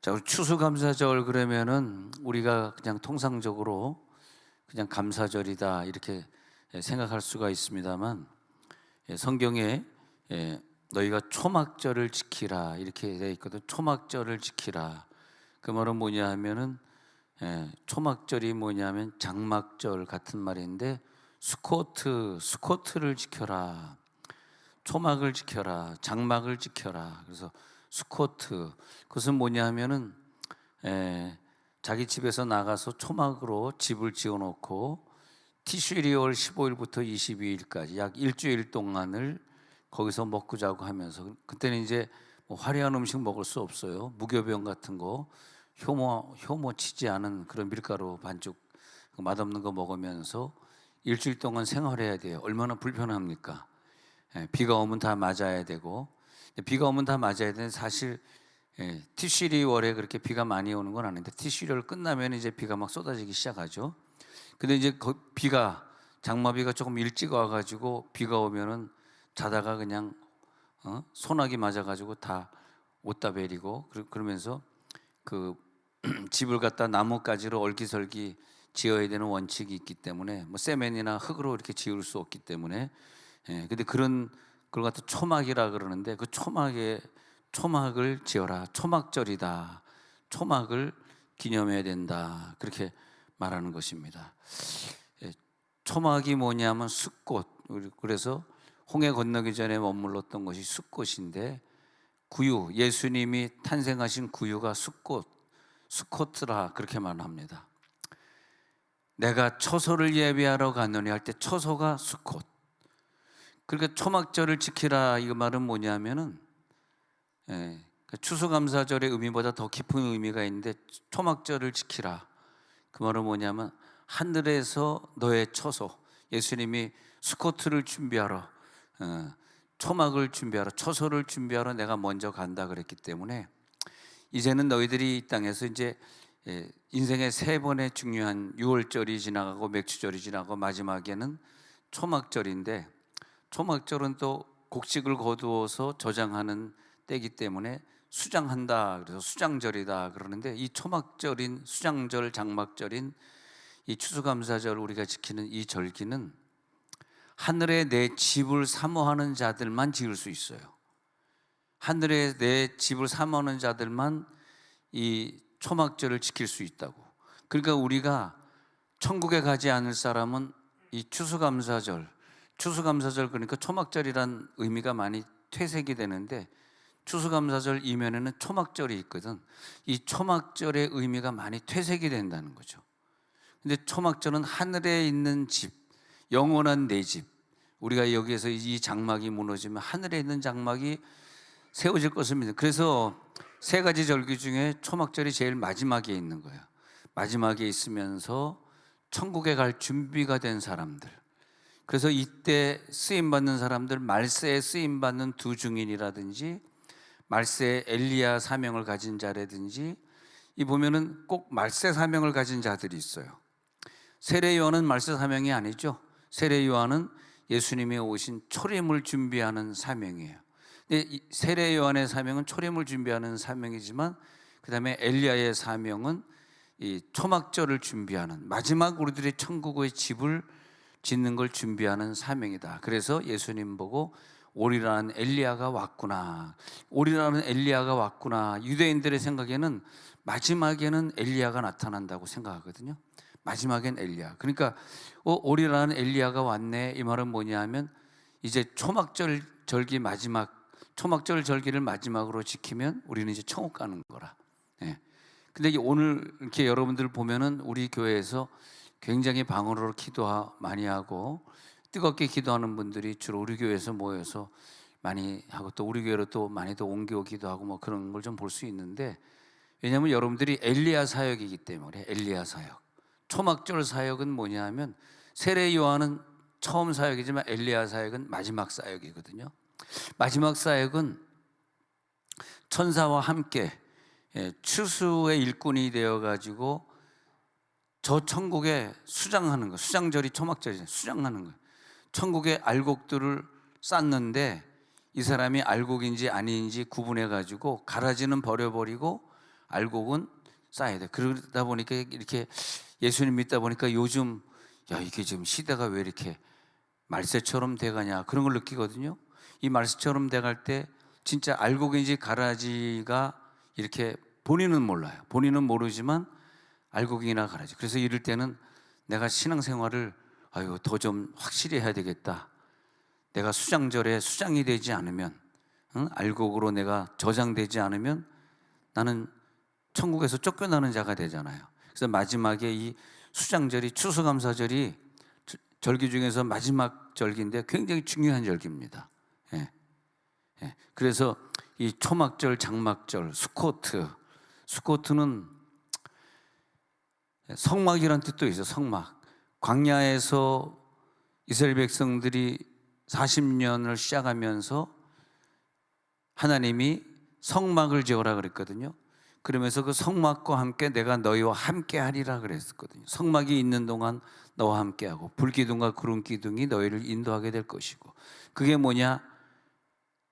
자, 우리 추수감사절 그러면은 우리가 그냥 통상적으로 그냥 감사절이다 이렇게 생각할 수가 있습니다만, 성경에 너희가 초막절을 지키라 이렇게 되어 있거든. 초막절을 지키라. 그 말은 뭐냐 하면은, 초막절이 뭐냐면 장막절 같은 말인데, 스코트를 지켜라, 초막을 지켜라, 장막을 지켜라. 그래서 스코트, 그것은 뭐냐 하면은 자기 집에서 나가서 초막으로 집을 지어놓고 티슈리월 15일부터 22일까지 약 일주일 동안을 거기서 먹고 자고 하면서, 그때는 이제 뭐 화려한 음식 먹을 수 없어요. 무교병 같은 거, 효모 치지 않은 그런 밀가루 반죽 맛없는 거 먹으면서 일주일 동안 생활해야 돼요. 얼마나 불편합니까? 비가 오면 다 맞아야 되고, 비가 오면 다 맞아야 되는데 사실 티슈리월에 그렇게 비가 많이 오는 건 아닌데, 티슈리월 끝나면 이제 비가 막 쏟아지기 시작하죠. 근데 이제 비가, 장마비가 조금 일찍 와가지고 비가 오면은 자다가 그냥 소나기 맞아가지고 다 옷다 베리고, 그러면서 그 집을 갖다 나뭇가지로 얼기설기 지어야 되는 원칙이 있기 때문에, 뭐 세멘이나 흙으로 이렇게 지을 수 없기 때문에, 근데 그걸 갖다 초막이라 그러는데, 그 초막을 지어라, 초막절이다, 초막을 기념해야 된다, 그렇게 말하는 것입니다. 초막이 뭐냐면 숫꽃. 그래서 홍해 건너기 전에 머물렀던 것이 숫꽃인데, 구유, 예수님이 탄생하신 구유가 숫꽃, 스코트라 그렇게 말합니다. 내가 처소를 예비하러 가노니 할 때 처소가 숫꽃. 그러니까 초막절을 지키라 이 말은 뭐냐면은, 추수감사절의 의미보다 더 깊은 의미가 있는데, 초막절을 지키라 그 말은 뭐냐면, 하늘에서 너의 처소, 예수님이 스코트를 준비하러, 초막을 준비하러, 처소를 준비하러 내가 먼저 간다 그랬기 때문에, 이제는 너희들이 이 땅에서 이제 인생의 세 번의 중요한 유월절이 지나가고 맥주절이 지나고 마지막에는 초막절인데, 초막절은 또 곡식을 거두어서 저장하는 때이기 때문에 수장한다, 그래서 수장절이다 그러는데, 이 초막절인 수장절, 장막절인 이 추수감사절 우리가 지키는 이 절기는 하늘에 내 집을 사모하는 자들만 지을 수 있어요. 하늘에 내 집을 사모하는 자들만 이 초막절을 지킬 수 있다고. 그러니까 우리가 천국에 가지 않을 사람은 이 추수감사절, 그러니까 초막절이란 의미가 많이 퇴색이 되는데, 추수감사절 이면에는 초막절이 있거든. 이 초막절의 의미가 많이 퇴색이 된다는 거죠. 근데 초막절은 하늘에 있는 집, 영원한 내 집. 우리가 여기에서 이 장막이 무너지면 하늘에 있는 장막이 세워질 것입니다. 그래서 세 가지 절기 중에 초막절이 제일 마지막에 있는 거예요. 마지막에 있으면서 천국에 갈 준비가 된 사람들. 그래서 이때 쓰임받는 사람들, 말세에 쓰임받는 두 증인이라든지 말세에 엘리야 사명을 가진 자라든지, 이 보면은 꼭 말세 사명을 가진 자들이 있어요. 세례 요한은 말세 사명이 아니죠. 세례 요한은 예수님이 오신 초림을 준비하는 사명이에요. 세례 요한의 사명은 초림을 준비하는 사명이지만, 그 다음에 엘리야의 사명은 이 초막절을 준비하는, 마지막 우리들의 천국의 집을 짓는 걸 준비하는 사명이다. 그래서 예수님 보고 오리라는 엘리야가 왔구나, 오리라는 엘리야가 왔구나. 유대인들의 생각에는 마지막에는 엘리야가 나타난다고 생각하거든요. 마지막엔 엘리야. 그러니까 오리라는 엘리야가 왔네, 이 말은 뭐냐 하면, 이제 초막절 절기를 마지막으로 지키면 우리는 이제 천국 가는 거라. 근데 오늘 이렇게 여러분들 보면은 우리 교회에서 굉장히 방언으로 기도 많이 하고 뜨겁게 기도하는 분들이 주로 우리 교회에서 모여서 많이 하고, 또 우리 교회로 또 많이 더 옮겨오기도 하고 뭐 그런 걸 좀 볼 수 있는데, 왜냐하면 여러분들이 엘리야 사역이기 때문에. 엘리야 사역, 초막절 사역은 뭐냐 하면, 세례 요한은 처음 사역이지만 엘리야 사역은 마지막 사역이거든요. 마지막 사역은 천사와 함께 추수의 일꾼이 되어가지고 저 천국에 수장하는 거, 수장절이 초막절이잖아요. 수장하는 거예요. 천국의 알곡들을 쌓는데, 이 사람이 알곡인지 아닌지 구분해가지고 가라지는 버려버리고 알곡은 쌓아야 돼. 그러다 보니까 이렇게 예수님 믿다 보니까 요즘 야 이게 지금 시대가 왜 이렇게 말세처럼 돼가냐 그런 걸 느끼거든요. 이 말세처럼 돼갈 때 진짜 알곡인지 가라지가 이렇게 본인은 몰라요. 본인은 모르지만 알곡이나 가라지. 그래서 이럴 때는 내가 신앙생활을 더 좀 확실히 해야 되겠다. 내가 수장절에 수장이 되지 않으면, 알곡으로 내가 저장되지 않으면 나는 천국에서 쫓겨나는 자가 되잖아요. 그래서 마지막에 이 수장절이, 추수감사절이 절기 중에서 마지막 절기인데 굉장히 중요한 절기입니다. 예. 예. 그래서 이 초막절, 장막절, 수코트는 성막이란 뜻도 있어요. 성막. 광야에서 이스라엘 백성들이 40년을 시작하면서 하나님이 성막을 지어라 그랬거든요. 그러면서 그 성막과 함께 내가 너희와 함께 하리라 그랬었거든요. 성막이 있는 동안 너와 함께하고 불기둥과 구름기둥이 너희를 인도하게 될 것이고, 그게 뭐냐?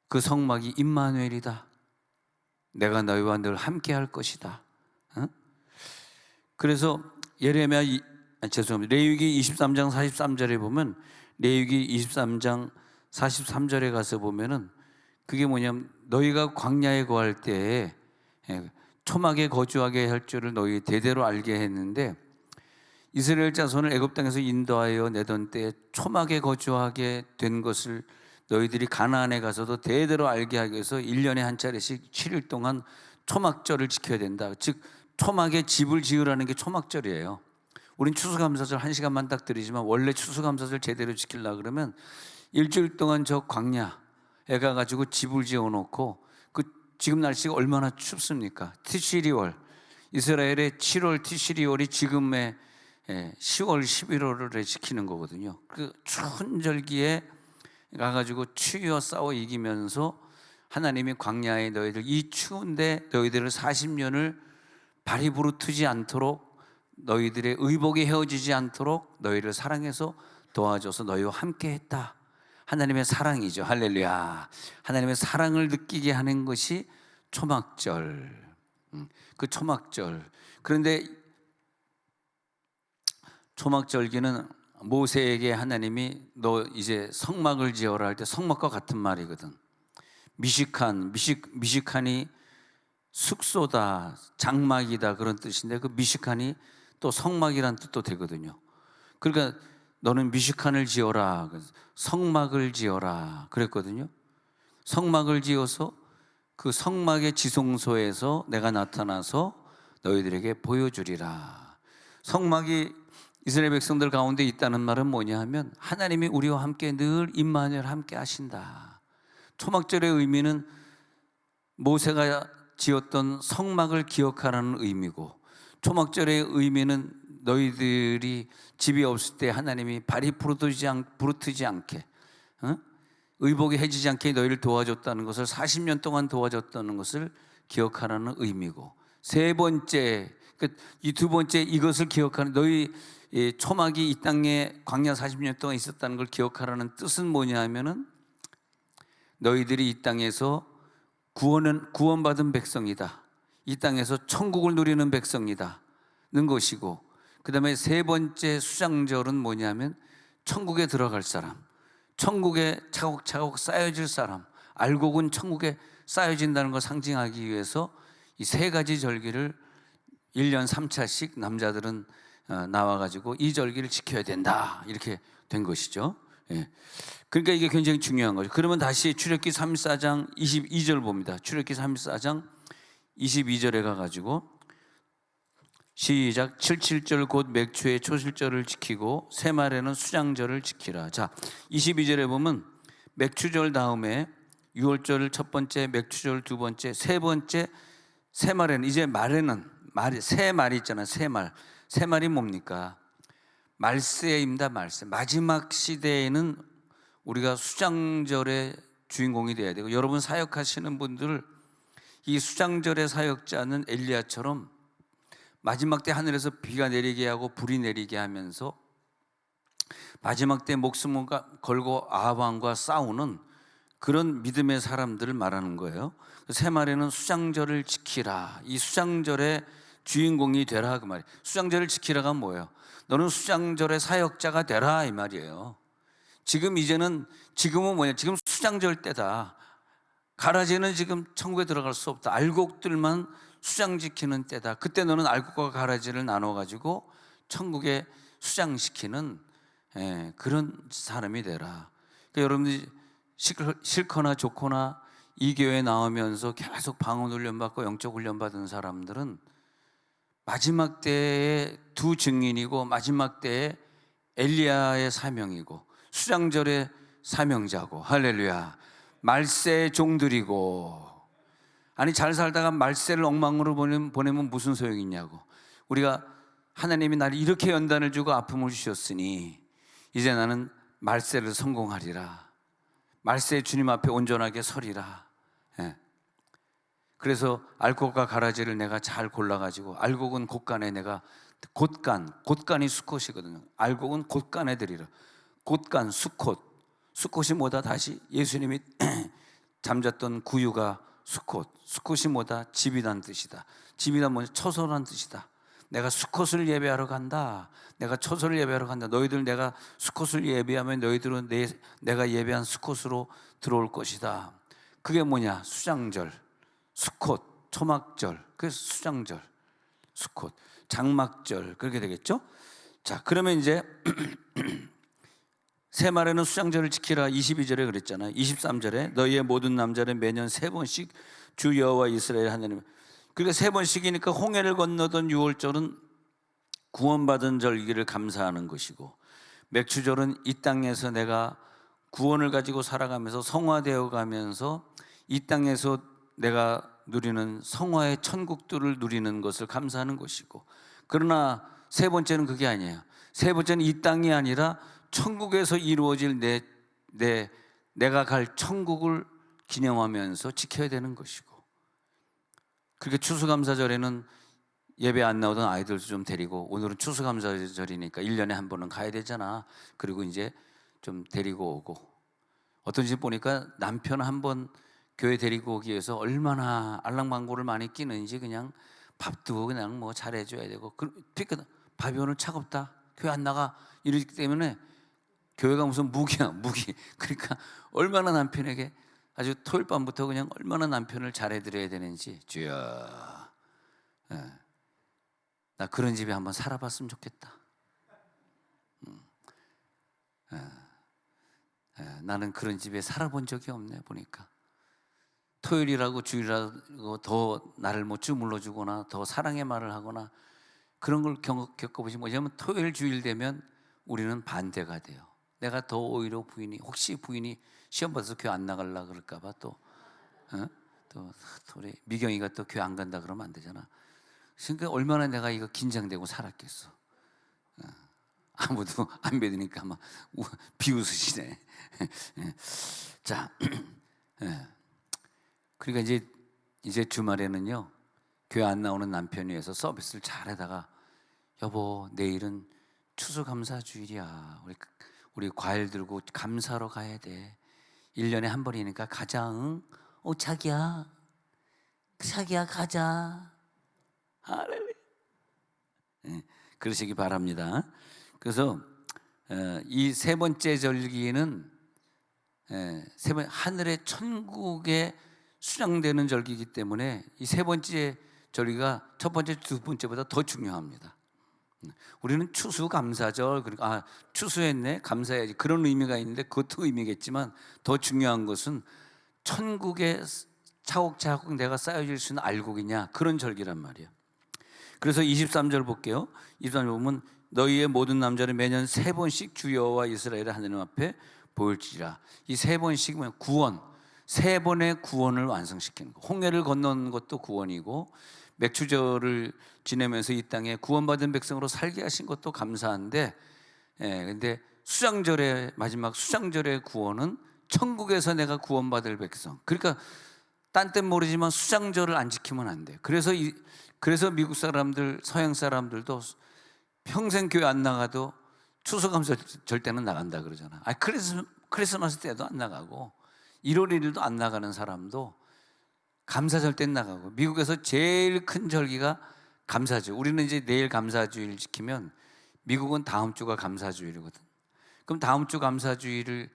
그 성막이 임마누엘이다. 내가 너희와 늘 함께 할 것이다. 그래서 레위기 23장 43절에 보면, 레위기 23장 43절에 가서 보면은 그게 뭐냐면 너희가 광야에 거할 때에 초막에 거주하게 할 줄을 너희 대대로 알게 했는데, 이스라엘 자손을 애굽 땅에서 인도하여 내던 때에 초막에 거주하게 된 것을 너희들이 가나안에 가서도 대대로 알게 하기 위해서 1년에 한 차례씩 7일 동안 초막절을 지켜야 된다. 즉 초막에 집을 지으라는 게 초막절이에요. 우린 추수감사절 1시간만 딱 드리지만 원래 추수감사절 제대로 지키려고 그러면 일주일 동안 저 광야에 가가지고 집을 지어놓고, 지금 날씨가 얼마나 춥습니까? 티시리월, 이스라엘의 7월 티시리월이 지금의 10월 11월을 지키는 거거든요. 그 추운 절기에 가가지고 추위와 싸워 이기면서 하나님이 광야에 너희들 이 추운데 너희들을 40년을 발이 부르트지 않도록, 너희들의 의복이 헤어지지 않도록 너희를 사랑해서 도와줘서 너희와 함께 했다. 하나님의 사랑이죠. 할렐루야. 하나님의 사랑을 느끼게 하는 것이 초막절. 그 초막절. 그런데 초막절기는 모세에게 하나님이 너 이제 성막을 지어라 할 때 성막과 같은 말이거든. 미식한이 숙소다, 장막이다 그런 뜻인데, 그 미식한이 또 성막이란 뜻도 되거든요. 그러니까 너는 미식한을 지어라, 성막을 지어라 그랬거든요. 성막을 지어서 그 성막의 지성소에서 내가 나타나서 너희들에게 보여주리라. 성막이 이스라엘 백성들 가운데 있다는 말은 뭐냐 하면 하나님이 우리와 함께 늘 임마누엘 함께 하신다. 초막절의 의미는 모세가 지었던 성막을 기억하라는 의미고, 초막절의 의미는 너희들이 집이 없을 때 하나님이 발이 부르트지 않게, 의복이 해지지 않게 너희를 도와줬다는 것을, 40년 동안 도와줬다는 것을 기억하라는 의미고, 세 번째, 이 두 번째 이것을 기억하는, 너희 초막이 이 땅에 광야 40년 동안 있었다는 걸 기억하라는 뜻은 뭐냐 하면은 너희들이 이 땅에서 구원받은 백성이다, 이 땅에서 천국을 누리는 백성이다 는 것이고, 그 다음에 세 번째 수장절은 뭐냐면 천국에 들어갈 사람, 천국에 차곡차곡 쌓여질 사람, 알곡은 천국에 쌓여진다는 걸 상징하기 위해서 이 세 가지 절기를 1년 3차씩 남자들은 나와가지고 이 절기를 지켜야 된다, 이렇게 된 것이죠. 그러니까 이게 굉장히 중요한 거죠. 그러면 다시 출애굽기 34장 22절 봅니다. 출애굽기 34장 22절에 가가지고 시작. 77절 곧 맥추의 초실절을 지키고 새말에는 수장절을 지키라. 자, 22절에 보면 맥추절 다음에 6월절 첫 번째, 맥추절 두 번째, 세 번째 새말에는, 이제 말에는 새말이 있잖아요. 새말이 뭡니까? 말세입니다. 말세. 마지막 시대에는 우리가 수장절의 주인공이 돼야 되고, 여러분 사역하시는 분들 이 수장절의 사역자는 엘리야처럼 마지막 때 하늘에서 비가 내리게 하고 불이 내리게 하면서 마지막 때 목숨을 걸고 아합 왕과 싸우는 그런 믿음의 사람들을 말하는 거예요. 새말에는 수장절을 지키라. 이 수장절의 주인공이 되라 그 말이에요. 수장절을 지키라가 뭐예요? 너는 수장절의 사역자가 되라 이 말이에요. 지금은 뭐냐? 지금 수장절 때다. 가라지는 지금 천국에 들어갈 수 없다. 알곡들만 수장 지키는 때다. 그때 너는 알곡과 가라지를 나눠 가지고 천국에 수장시키는 그런 사람이 되라. 그러니까 여러분들이 싫거나 좋거나 이 교회에 나오면서 계속 방언 훈련 받고 영적 훈련 받은 사람들은 마지막 때의 두 증인이고 마지막 때의 엘리야의 사명이고 수장절의 사명자고, 할렐루야. 말세의 종들이고. 아니 잘 살다가 말세를 엉망으로 보내면 무슨 소용이 있냐고. 우리가 하나님이 나를 이렇게 연단을 주고 아픔을 주셨으니 이제 나는 말세를 성공하리라. 말세의 주님 앞에 온전하게 서리라. 그래서 알곡과 가라지를 내가 잘 골라가지고, 알곡은 곳간에 내가 곳간이 수컷이거든요. 알곡은 곳간에 드리라. 곳간, 수컷이 뭐다? 다시 예수님이 잠잤던 구유가 수컷이 뭐다? 집이란 뜻이다. 집이란 뭐냐? 처소란 뜻이다. 내가 수컷을 예배하러 간다. 내가 처소를 예배하러 간다. 너희들 내가 수컷을 예배하면 너희들은 내가 예배한 수컷으로 들어올 것이다. 그게 뭐냐? 수장절, 수컷, 초막절, 그래서 수장절, 수컷, 장막절, 그렇게 되겠죠? 자, 그러면 이제 새말에는 수장절을 지키라 22절에 그랬잖아요. 23절에 너희의 모든 남자는 매년 3번씩 주 여호와 이스라엘 하나님. 그러니까 3번씩이니까 홍해를 건너던 6월절은 구원받은 절기를 감사하는 것이고, 맥추절은 이 땅에서 내가 구원을 가지고 살아가면서 성화되어 가면서 이 땅에서 내가 누리는 성화의 천국들을 누리는 것을 감사하는 것이고, 그러나 세 번째는 그게 아니에요. 세 번째는 이 땅이 아니라 천국에서 이루어질 내가 갈 천국을 기념하면서 지켜야 되는 것이고, 그렇게 추수감사절에는 예배 안 나오던 아이들도 좀 데리고, 오늘은 추수감사절이니까 1년에 한 번은 가야 되잖아. 그리고 이제 좀 데리고 오고, 어떤 집 보니까 남편 한 번 교회 데리고 오기 위해서 얼마나 알랑방구를 많이 끼는지, 그냥 밥도 그냥 뭐 잘해줘야 되고, 그러니까 밥이 오늘 차갑다, 교회 안 나가, 이러기 때문에 교회가 무슨 무기야, 무기. 그러니까 얼마나 남편에게 아주 토요일 밤부터 그냥 얼마나 남편을 잘해드려야 되는지. 주여, 나 그런 집에 한번 살아봤으면 좋겠다. 나는 그런 집에 살아본 적이 없네. 보니까 토요일이라고 주일이라고 더 나를 뭐 주물러주거나 더 사랑의 말을 하거나 그런 걸 겪어보지 뭐냐면, 토요일 주일 되면 우리는 반대가 돼요. 내가 더 오히려 혹시 부인이 시험 봐서 교회 안 나가려고 그럴까봐 또 우리 미경이가 또 교회 안 간다 그러면 안 되잖아. 그러니까 얼마나 내가 이거 긴장되고 살았겠어. 아무도 안 믿으니까 막 비웃으시네. 자, 그러니까 이제 주말에는요, 교회 안 나오는 남편을 위해서 서비스를 잘하다가, 여보 내일은 추수감사주일이야. 우리 과일 들고 감사하러 가야 돼. 1년에 한 번이니까 가자. 응? 자기야 가자. 할렐루야. 그러시기 바랍니다. 그래서 이 세 번째 절기는 하늘의 천국에 수장되는 절기이기 때문에 이 세 번째 절기가 첫 번째, 두 번째보다 더 중요합니다. 우리는 추수감사절, 그러니까 추수했네, 감사해야지, 그런 의미가 있는데 그것도 의미겠지만 더 중요한 것은 천국에 차곡차곡 내가 쌓여질 수 있는 알곡이냐, 그런 절기란 말이에요. 그래서 23절 볼게요. 23절 보면 너희의 모든 남자는 매년 3번씩 주 여호와 이스라엘의 하나님 앞에 보일지라. 이 3번씩은 구원, 3번의 구원을 완성시키는 거. 홍해를 건너는 것도 구원이고, 맥추절을 지내면서 이 땅에 구원받은 백성으로 살게 하신 것도 감사한데, 근데 수장절의 마지막 수장절의 구원은 천국에서 내가 구원받을 백성. 그러니까 딴 땐 모르지만 수장절을 안 지키면 안 돼. 그래서 미국 사람들, 서양 사람들도 평생 교회 안 나가도 추수감사절 때는 나간다 그러잖아. 크리스마스 때도 안 나가고 1월 1일도 안 나가는 사람도 감사절 때 나가고, 미국에서 제일 큰 절기가 감사주. 우리는 이제 내일 감사주일 지키면 미국은 다음 주가 감사주일이거든. 그럼 다음 주 감사주일을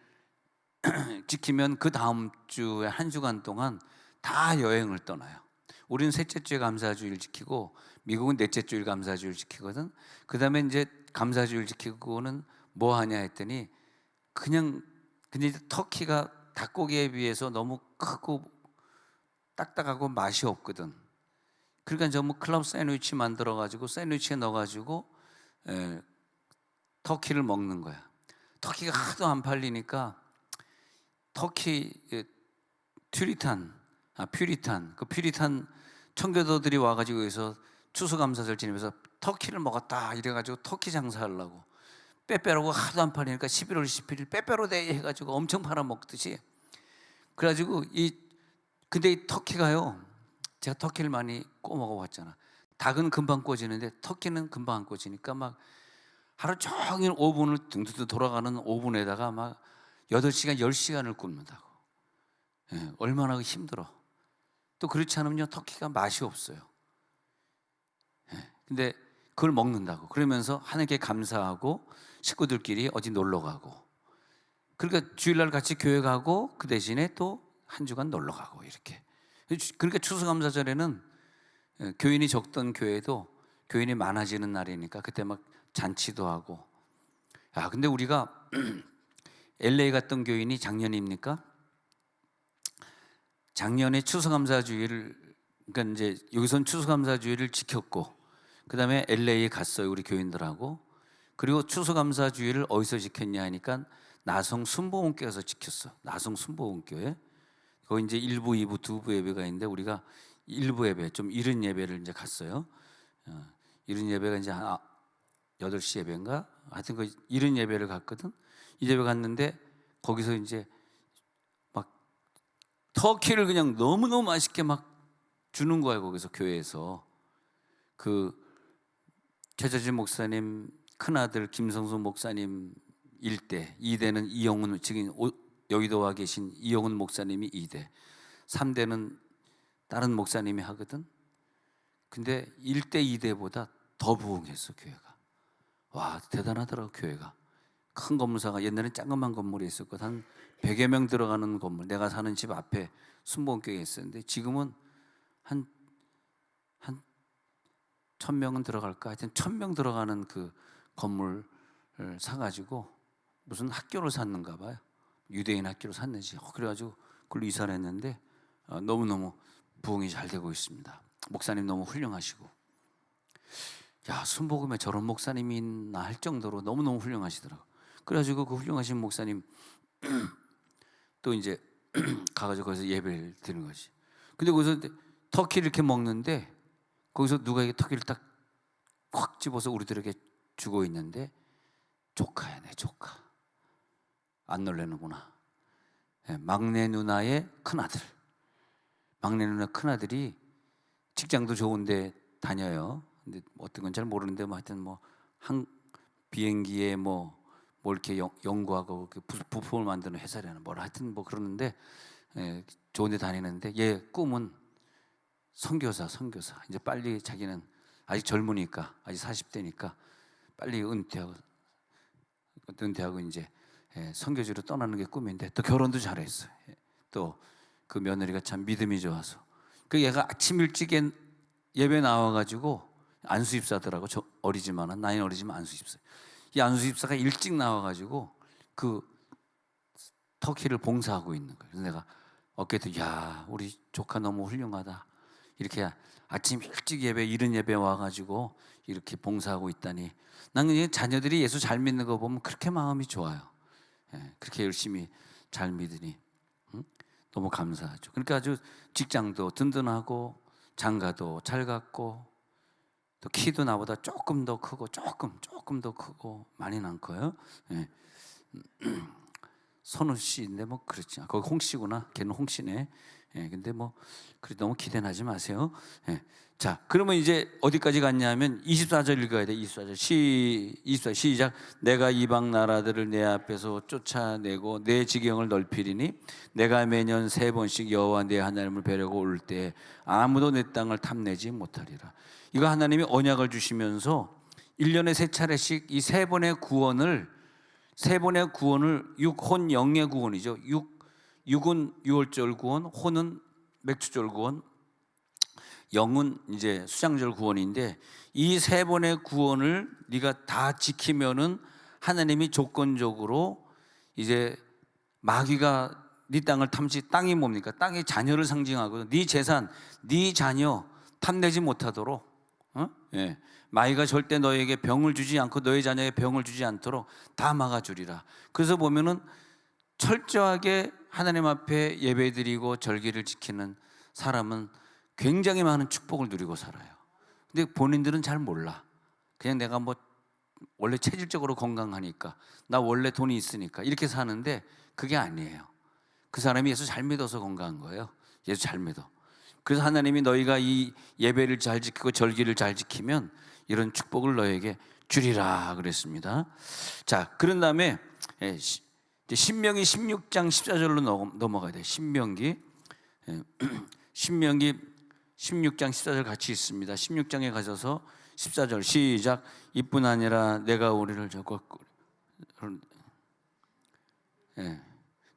지키면 그 다음 주에 한 주간 동안 다 여행을 떠나요. 우리는 셋째 주에 감사주일 지키고 미국은 넷째 주일 감사주일 지키거든. 그 다음에 이제 감사주일 지키고는 뭐 하냐 했더니 근데 이제 터키가 닭고기에 비해서 너무 크고 딱딱하고 맛이 없거든. 그러니까 전부 클럽 샌드위치 만들어가지고 샌드위치에 넣어가지고 터키를 먹는 거야. 터키가 하도 안 팔리니까 터키 퓨리탄 청교도들이 와가지고 여기서 추수감사절 지내면서 터키를 먹었다 이래가지고 터키 장사하려고 빼빼로가 하도 안 팔리니까 11월 11일 빼빼로 데이 해가지고 엄청 팔아먹듯이. 그래가지고 근데 이 터키가요, 제가 터키를 많이 구워 먹어봤잖아. 닭은 금방 구워지는데 터키는 금방 안 구워지니까 막 하루 종일 오븐을 둥둥 돌아가는 오븐에다가 막 8시간, 10시간을 굽는다고. 얼마나 힘들어. 또 그렇지 않으면 터키가 맛이 없어요. 근데 그걸 먹는다고. 그러면서 하나님께 감사하고 식구들끼리 어디 놀러 가고. 그러니까 주일날 같이 교회 가고 그 대신에 또 한 주간 놀러 가고 이렇게. 그러니까 추수감사절에는 교인이 적던 교회도 교인이 많아지는 날이니까 그때 막 잔치도 하고. 야, 근데 우리가 LA 갔던 교인이 작년입니까? 작년에 추수감사주일을, 그러니까 이제 여기선 추수감사주일을 지켰고, 그 다음에 LA에 갔어요, 우리 교인들하고. 그리고 추수감사주일을 어디서 지켰냐 하니까 나성 순복음교회에서 지켰어. 나성 순복음교회. 거기 이제 1부, 2부, 2부 예배가 있는데 우리가 1부 예배, 좀 이른 예배를 이제 갔어요. 이른 예배가 이제 한 8시 예배인가? 하여튼 그 이른 예배를 갔거든. 이 예배 갔는데 거기서 이제 막 터키를 그냥 너무너무 맛있게 막 주는 거예요. 거기서 교회에서. 그 최저진 목사님 큰아들 김성수 목사님 1대, 2대는 이영훈, 지금 여의도 와 계신 이영훈 목사님이 2대, 3대는 다른 목사님이 하거든. 근데 1대, 2대보다 더 부흥했어, 교회가. 와, 대단하더라고, 교회가. 큰 건물사가 옛날엔 작은 건물이 있었거든. 한 100여 명 들어가는 건물, 내가 사는 집 앞에 순복음교회가 있었는데 지금은 한 1000명은 들어갈까? 하여튼 1000명 들어가는 그 건물을 사가지고 무슨 학교를 샀는가 봐요. 유대인 학교를 샀는지. 그래가지고 그걸로 이사를 했는데 너무너무 부흥이 잘 되고 있습니다. 목사님 너무 훌륭하시고. 야, 순복음에 저런 목사님이 있나 할 정도로 너무너무 훌륭하시더라고. 그래가지고 그 훌륭하신 목사님 또 이제 가가지고 거기서 예배를 드리는 거지. 근데 거기서 터키를 이렇게 먹는데 거기서 누가 이게 터키를 딱 꽉 집어서 우리들에게 주고 있는데 조카야, 내 조카. 안 놀래는구나. 막내 누나의 큰아들. 막내 누나 큰아들이 직장도 좋은데 다녀요. 근데 어떤 건 잘 모르는데 뭐 하여튼 뭐 한 비행기에 뭐 이렇게 연구하고 부품을 만드는 회사라는 뭐라 하여튼 뭐 그러는데 좋은데 다니는데 얘 꿈은 선교사. 이제 빨리 자기는 아직 젊으니까, 아직 40대니까 빨리 은퇴하고 이제 선교지로 떠나는 게 꿈인데 또 결혼도 잘했어요. 또 그 며느리가 참 믿음이 좋아서 그 얘가 아침 일찍 예배 나와가지고 안수집사더라고. 저 어리지만은 나이는 어리지만 안수집사. 이 안수집사가 일찍 나와가지고 그 터키를 봉사하고 있는 거예요. 그래서 내가 어깨도 야, 우리 조카 너무 훌륭하다. 이렇게 아침 일찍 예배, 이른 예배 와가지고 이렇게 봉사하고 있다니. 나는 자녀들이 예수 잘 믿는 거 보면 그렇게 마음이 좋아요. 그렇게 열심히 잘 믿으니 너무 감사하죠. 그러니까 아주 직장도 든든하고 장가도 잘 갔고 또 키도 나보다 조금 더 크고 조금 더 크고 많이는 않고요. 선우 씨인데 뭐 그렇지. 거기 홍 씨구나. 걔는 홍 씨네. 예, 근데 뭐 그래 너무 기대는 하지 마세요. 예. 자, 그러면 이제 어디까지 갔냐면 24절 읽어야 돼. 24절. 24절 시작. 내가 이방 나라들을 내 앞에서 쫓아내고 내 지경을 넓히리니 내가 매년 3번씩 여호와 내 하나님을 뵈려고 올 때 아무도 내 땅을 탐내지 못하리라. 이거 하나님이 언약을 주시면서 1년에 3차례씩 이 3번의 구원을, 3번의 구원을, 육혼 영의 구원이죠. 육은 유월절 구원, 혼은 맥주절 구원, 영은 이제 수장절 구원인데, 이 3번의 구원을 네가 다 지키면은 하나님이 조건적으로 이제 마귀가 네 땅을 탐지, 땅이 뭡니까? 땅이 자녀를 상징하거든. 네 재산, 네 자녀 탐내지 못하도록, 예. 마귀가 절대 너에게 병을 주지 않고 너의 자녀에게 병을 주지 않도록 다 막아주리라. 그래서 보면은 철저하게 하나님 앞에 예배드리고 절기를 지키는 사람은 굉장히 많은 축복을 누리고 살아요. 근데 본인들은 잘 몰라. 그냥 내가 뭐 원래 체질적으로 건강하니까, 나 원래 돈이 있으니까 이렇게 사는데 그게 아니에요. 그 사람이 예수 잘 믿어서 건강한 거예요. 예수 잘 믿어. 그래서 하나님이 너희가 이 예배를 잘 지키고 절기를 잘 지키면 이런 축복을 너에게 주리라 그랬습니다. 자, 그런 다음에 신명기 16장 14절로 넘어가야 돼요. 신명기 16장 14절 같이 있습니다. 16장에 가셔서 14절 시작. 이뿐 아니라 내가 우리를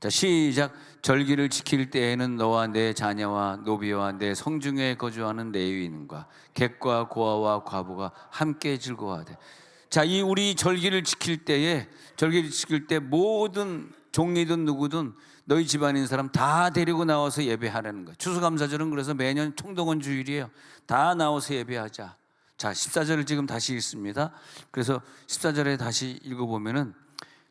자, 시작. 절기를 지킬 때에는 너와 내 자녀와 노비와 내 성중에 거주하는 레위인과 객과 고아와 과부가 함께 즐거워하되. 자, 이 우리 절기를 지킬 때에, 절기를 지킬 때 모든 종이든 누구든 너희 집안인 사람 다 데리고 나와서 예배하라는 거예요. 추수감사절은 그래서 매년 총동원 주일이에요. 다 나와서 예배하자. 자, 14절을 지금 다시 읽습니다. 그래서 14절에 다시 읽어보면은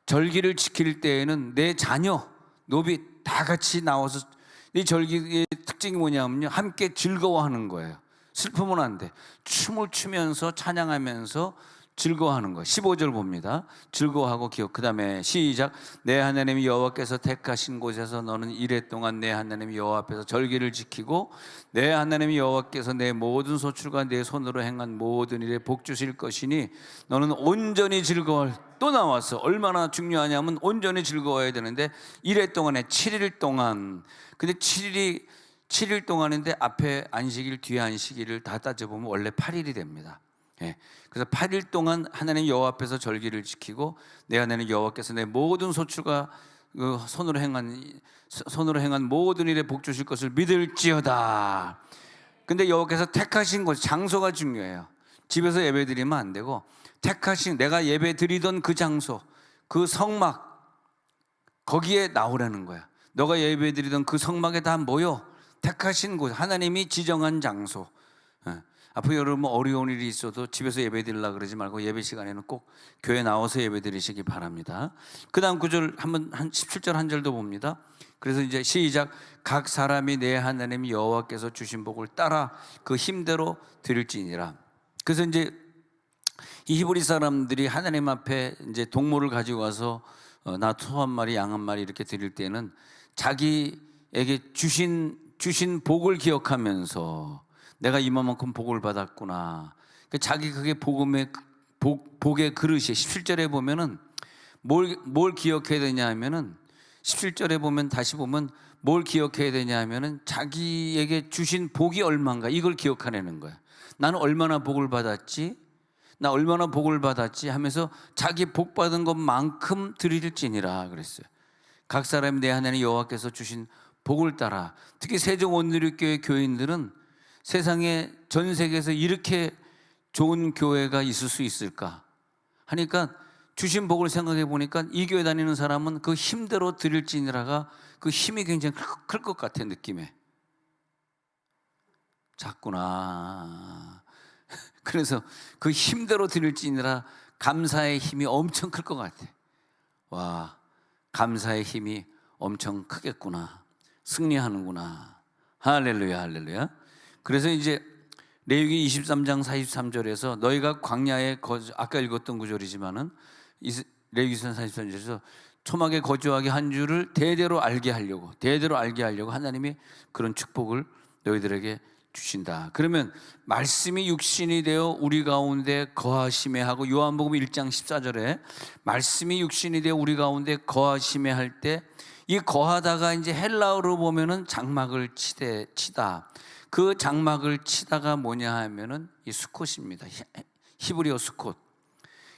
절기를 지킬 때에는 내 자녀, 노비 다 같이 나와서, 이 절기의 특징이 뭐냐면요, 함께 즐거워하는 거예요. 슬프면 안 돼. 춤을 추면서 찬양하면서 즐거워하는 거예요. 15절 봅니다. 즐거워하고 기억. 그 다음에 시작. 내 하나님 여호와께서 택하신 곳에서 너는 이래 동안 내 하나님 여호와 앞에서 절기를 지키고 내 하나님 여호와께서 내 모든 소출과 내 손으로 행한 모든 일에 복 주실 것이니 너는 온전히 즐거워할. 또 나왔어. 얼마나 중요하냐면 온전히 즐거워야 되는데 이래 동안에 7일 동안. 근데 7일 동안인데 앞에 안식일 뒤에 안식일을 다 따져보면 원래 8일이 됩니다. 예. 그래서 8일 동안 하나님 여호와 앞에서 절기를 지키고 내 하나님 여호와께서 내 모든 소출과 손으로 행한 모든 일에 복 주실 것을 믿을지어다. 근데 여호와께서 택하신 곳, 장소가 중요해요. 집에서 예배 드리면 안 되고 택하신, 내가 예배 드리던 그 장소, 그 성막, 거기에 나오라는 거야. 너가 예배 드리던 그 성막에 다 모여. 택하신 곳, 하나님이 지정한 장소. 앞으로 여러분 어려운 일이 있어도 집에서 예배 드리려고 그러지 말고 예배 시간에는 꼭 교회 나와서 예배 드리시기 바랍니다. 그 다음 구절 한번 17절 한 절도 봅니다. 그래서 이제 시작. 각 사람이 내 하나님 여호와께서 주신 복을 따라 그 힘대로 드릴지니라. 그래서 이제 이 히브리 사람들이 하나님 앞에 이제 동물을 가지고 와서 나 소 한 마리, 양 한 마리 이렇게 드릴 때는 자기에게 주신 복을 기억하면서 내가 이만큼 복을 받았구나. 자기 그게 복의 그릇이. 17절에 보면은 뭘 기억해야 되냐 하면은 17절에 보면 다시 보면 뭘 기억해야 되냐 하면은 자기에게 주신 복이 얼마인가 이걸 기억하려는 거야. 나는 얼마나 복을 받았지? 나 얼마나 복을 받았지? 하면서 자기 복 받은 것만큼 드릴지니라 그랬어요. 각 사람이 내 하나님 여호와께서 주신 복을 따라. 특히 세종 온누리교회 교인들은 세상에 전 세계에서 이렇게 좋은 교회가 있을 수 있을까 하니까 주신 복을 생각해 보니까 이 교회 다니는 사람은 그 힘대로 드릴지니라가 그 힘이 굉장히 클 것 같아. 느낌에 작구나. 그래서 그 힘대로 드릴지니라 감사의 힘이 엄청 클 것 같아. 와, 감사의 힘이 엄청 크겠구나. 승리하는구나. 할렐루야, 할렐루야. 그래서 이제 레위기 23장 43절에서 너희가 광야에 아까 읽었던 구절이지만은 레위기 43절에서 초막에 거주하게 한 줄을 대대로 알게 하려고 하나님이 그런 축복을 너희들에게 주신다. 그러면 말씀이 육신이 되어 우리 가운데 거하심에 하고, 요한복음 1장 14절에 말씀이 육신이 되어 우리 가운데 거하심에 할 때, 이 거하다가 이제 헬라어로 보면은 장막을 치다. 그 장막을 치다가 뭐냐 하면은 이 수콧입니다. 히브리어 수콧.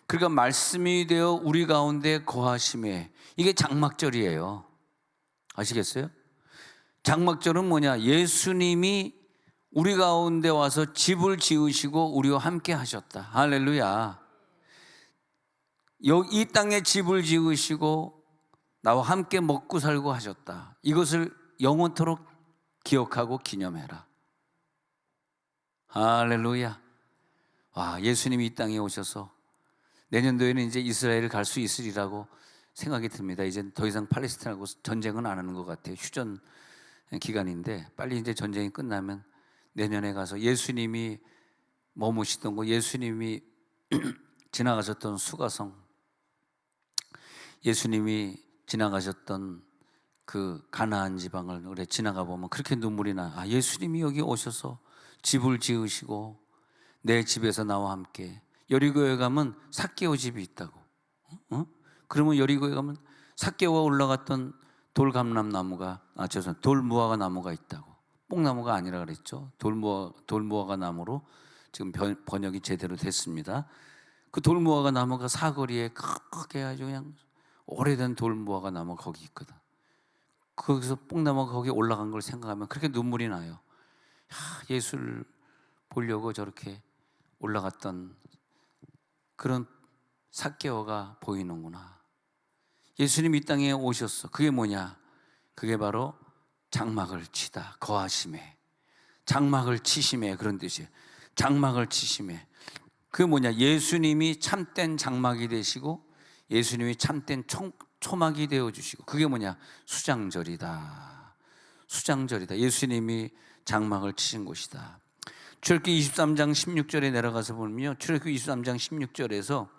그러니까 말씀이 되어 우리 가운데 거하심에, 이게 장막절이에요. 아시겠어요? 장막절은 뭐냐? 예수님이 우리 가운데 와서 집을 지으시고 우리와 함께 하셨다. 할렐루야. 이 땅에 집을 지으시고 나와 함께 먹고 살고 하셨다. 이것을 영원토록 기억하고 기념해라. 할렐루야. 와, 예수님이 이 땅에 오셔서 내년도에는 이제 이스라엘을 갈 수 있으리라고 생각이 듭니다. 이제 더 이상 팔레스타인하고 전쟁은 안 하는 것 같아요. 휴전 기간인데 빨리 이제 전쟁이 끝나면 내년에 가서 예수님이 머무시던 곳, 예수님이 지나가셨던 수가성, 예수님이 지나가셨던 그 가나안 지방을 우리 지나가 보면 그렇게 눈물이 나. 아, 예수님이 여기 오셔서 집을 지으시고 내 집에서 나와 함께. 여리고에 가면 삭개오 집이 있다고. 그러면 여리고에 가면 삭개오가 올라갔던 돌감람나무가, 돌무화과 나무가 있다고. 뽕나무가 아니라 그랬죠. 돌무화과 나무로 지금 번역이 제대로 됐습니다. 그 돌무화과 나무가 사거리에 크게 아주 그냥 오래된 돌무화과 나무가 거기 있거든. 거기서 뽕나무가 거기 올라간 걸 생각하면 그렇게 눈물이 나요. 예수를 보려고 저렇게 올라갔던 그런 삭개오가 보이는구나. 예수님 이 땅에 오셨어. 그게 뭐냐? 그게 바로 장막을 치다, 거하심에. 장막을 치심에, 그런 뜻이에요. 장막을 치심에. 그게 뭐냐? 예수님이 참된 장막이 되시고 예수님이 참된 초막이 되어주시고, 그게 뭐냐? 수장절이다. 수장절이다. 예수님이 장막을 치신 곳이다. 출애굽기 23장 16절에 내려가서 보면요, 출애굽기 23장 16절에서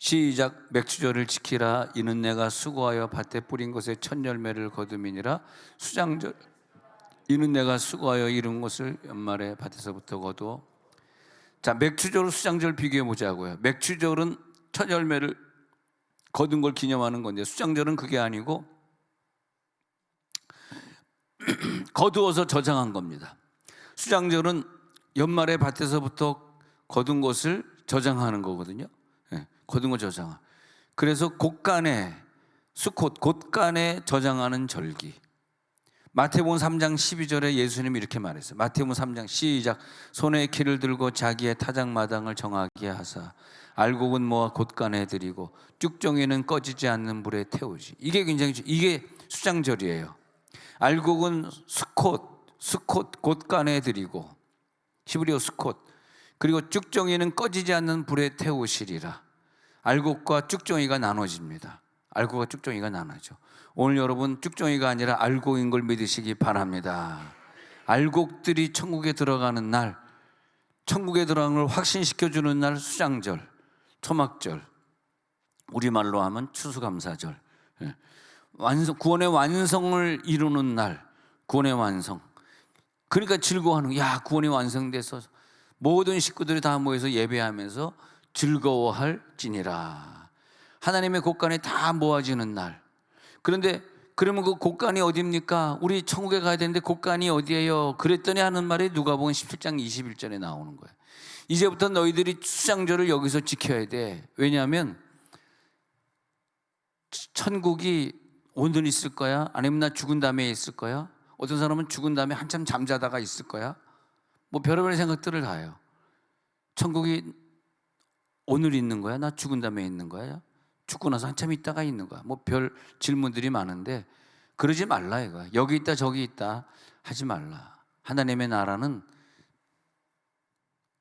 시작. 맥추절을 지키라. 이는 내가 수고하여 밭에 뿌린 것에 첫 열매를 거둠이니라. 수장절, 이는 내가 수고하여 이룬 것을 연말에 밭에서부터 거두어. 자, 맥추절, 수장절 비교해 보자고요. 맥추절은 첫 열매를 거둔 걸 기념하는 건데, 수장절은 그게 아니고 거두어서 저장한 겁니다. 수장절은 연말에 밭에서부터 거둔 것을 저장하는 거거든요. 거둔 거 저장. 그래서 곳간에, 수콧, 곳간에 저장하는 절기. 마태복음 3장 12절에 예수님이 이렇게 말했어요. 마태복음 3장 시작. 손에 키를 들고 자기의 타작마당을 정하게 하사 알곡은 모아 곳간에 들이고 쭉정이는 꺼지지 않는 불에 태우지. 이게 굉장히, 이게 수장절이에요. 알곡은 수콧 곳간에 들이고, 히브리어 수콧. 그리고 쭉정이는 꺼지지 않는 불에 태우시리라. 알곡과 쭉정이가 나눠집니다. 알곡과 쭉정이가 나눠져. 오늘 여러분 쭉정이가 아니라 알곡인 걸 믿으시기 바랍니다. 알곡들이 천국에 들어가는 날, 천국에 들어가는 걸 확신시켜주는 날, 수장절, 초막절, 우리말로 하면 추수감사절. 구원의 완성을 이루는 날, 구원의 완성. 그러니까 즐거워하는, 야, 구원이 완성돼서 모든 식구들이 다 모여서 예배하면서 즐거워할지니라. 하나님의 곳간에 다 모아지는 날. 그런데 그러면 그 곳간이 어디입니까? 우리 천국에 가야 되는데 곳간이 어디예요? 그랬더니 하는 말이 누가복음 17장 21절에 나오는 거예요. 이제부터 너희들이 수장절을 여기서 지켜야 돼. 왜냐하면 천국이 오늘 있을 거야? 아니면 나 죽은 다음에 있을 거야? 어떤 사람은 죽은 다음에 한참 잠자다가 있을 거야? 뭐 별의별 생각들을 다 해요. 천국이 오늘 있는 거야? 나 죽은 다음에 있는 거야? 죽고 나서 한참 있다가 있는 거야? 뭐 별 질문들이 많은데 그러지 말라 이거야. 여기 있다 저기 있다 하지 말라. 하나님의 나라는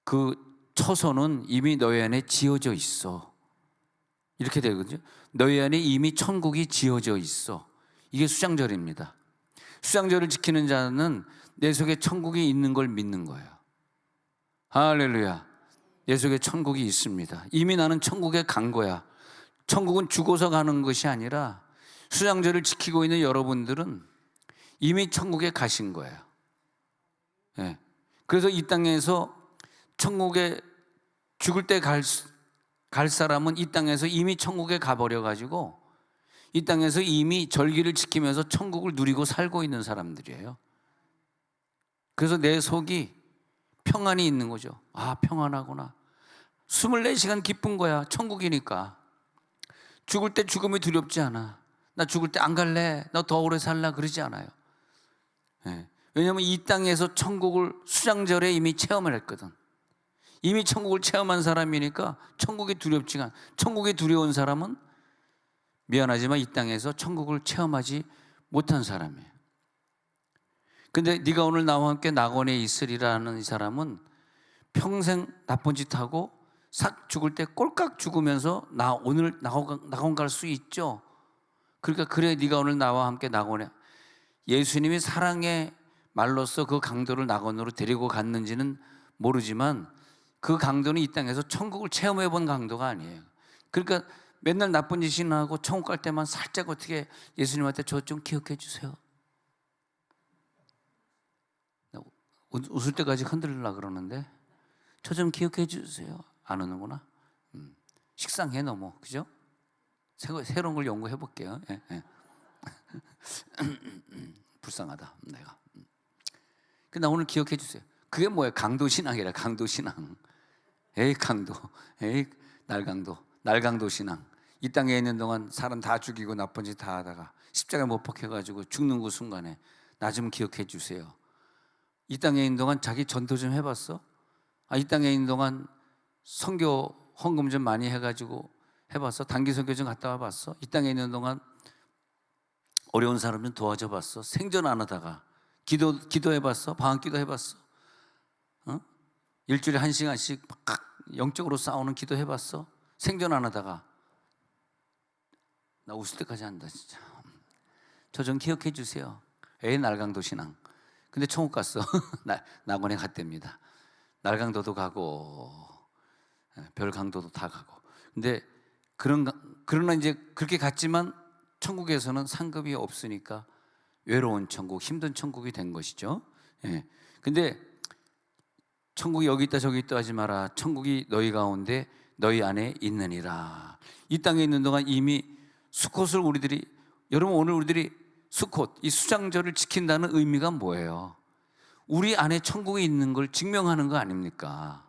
그 처소는 이미 너희 안에 지어져 있어. 이렇게 되거든요. 너희 안에 이미 천국이 지어져 있어. 이게 수장절입니다. 수장절을 지키는 자는 내 속에 천국이 있는 걸 믿는 거예요. 할렐루야. 내 속에 천국이 있습니다. 이미 나는 천국에 간 거야. 천국은 죽어서 가는 것이 아니라 수장절을 지키고 있는 여러분들은 이미 천국에 가신 거예요. 예. 그래서 이 땅에서 천국에 죽을 때 갈 사람은 이 땅에서 이미 천국에 가버려 가지고 이 땅에서 이미 절기를 지키면서 천국을 누리고 살고 있는 사람들이에요. 그래서 내 속이 평안이 있는 거죠. 아, 평안하구나. 24시간 기쁜 거야. 천국이니까. 죽을 때 죽음이 두렵지 않아. 나 죽을 때 안 갈래. 나 더 오래 살라 그러지 않아요. 네. 왜냐하면 이 땅에서 천국을 수장절에 이미 체험을 했거든. 이미 천국을 체험한 사람이니까 천국이 두렵지가 않아. 천국이 두려운 사람은 미안하지만 이 땅에서 천국을 체험하지 못한 사람이에요. 근데 네가 오늘 나와 함께 낙원에 있으리라는 이 사람은 평생 나쁜 짓 하고 싹 죽을 때 꼴깍 죽으면서 나 오늘 낙원 갈 수 있죠. 그러니까 그래 네가 오늘 나와 함께 낙원에, 예수님이 사랑의 말로써 그 강도를 낙원으로 데리고 갔는지는 모르지만 그 강도는 이 땅에서 천국을 체험해 본 강도가 아니에요. 그러니까 맨날 나쁜 짓이나 하고 천국 갈 때만 살짝 어떻게 예수님한테 저 좀 기억해 주세요. 웃을 때까지 흔들리려고 그러는데 저 좀 기억해 주세요. 안 오는구나. 식상해 너무. 그죠? 새로운 걸 연구해 볼게요. 예, 예. 불쌍하다 내가. 근데 오늘 기억해 주세요. 그게 뭐예요? 강도신앙이라. 강도신앙. 에이 강도. 에이 날강도 신앙. 이 땅에 있는 동안 사람 다 죽이고 나쁜 짓 다 하다가 십자가에 못 박혀가지고 죽는 그 순간에 나 좀 기억해 주세요. 이 땅에 있는 동안 자기 전도 좀 해봤어? 이 땅에 있는 동안 선교 헌금 좀 많이 해가지고 해봤어? 단기 선교 좀 갔다 와봤어? 이 땅에 있는 동안 어려운 사람 좀 도와줘 봤어? 생전 안 하다가 기도해봤어? 방학기도 해봤어? 일주일에 1시간씩 막 영적으로 싸우는 기도 해봤어? 생전 안 하다가. 나 웃을 때까지 한다 진짜. 저 좀 기억해 주세요. 날강도 신앙. 근데 천국 갔어. 낙원에 갔답니다. 날강도도 가고 별강도도 다 가고. 근데 그러나 이제 그렇게 갔지만 천국에서는 상급이 없으니까 외로운 천국, 힘든 천국이 된 것이죠. 예. 근데 천국이 여기 있다 저기 있다 하지 마라. 천국이 너희 가운데 너희 안에 있느니라. 이 땅에 있는 동안 이미 수컷을 여러분 오늘 우리들이 수컷, 이 수장절을 지킨다는 의미가 뭐예요? 우리 안에 천국이 있는 걸 증명하는 거 아닙니까?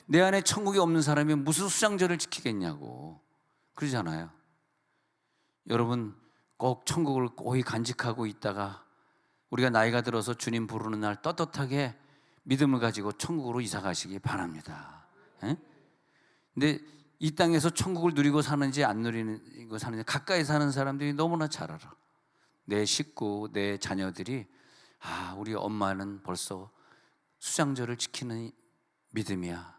내 안에 천국이 없는 사람이 무슨 수장절을 지키겠냐고. 그러잖아요. 여러분 꼭 천국을 고이 간직하고 있다가 우리가 나이가 들어서 주님 부르는 날 떳떳하게 믿음을 가지고 천국으로 이사 가시기 바랍니다. 근데 이 땅에서 천국을 누리고 사는지 안 누리고 사는지 가까이 사는 사람들이 너무나 잘 알아. 내 식구, 내 자녀들이 우리 엄마는 벌써 수장절을 지키는 믿음이야.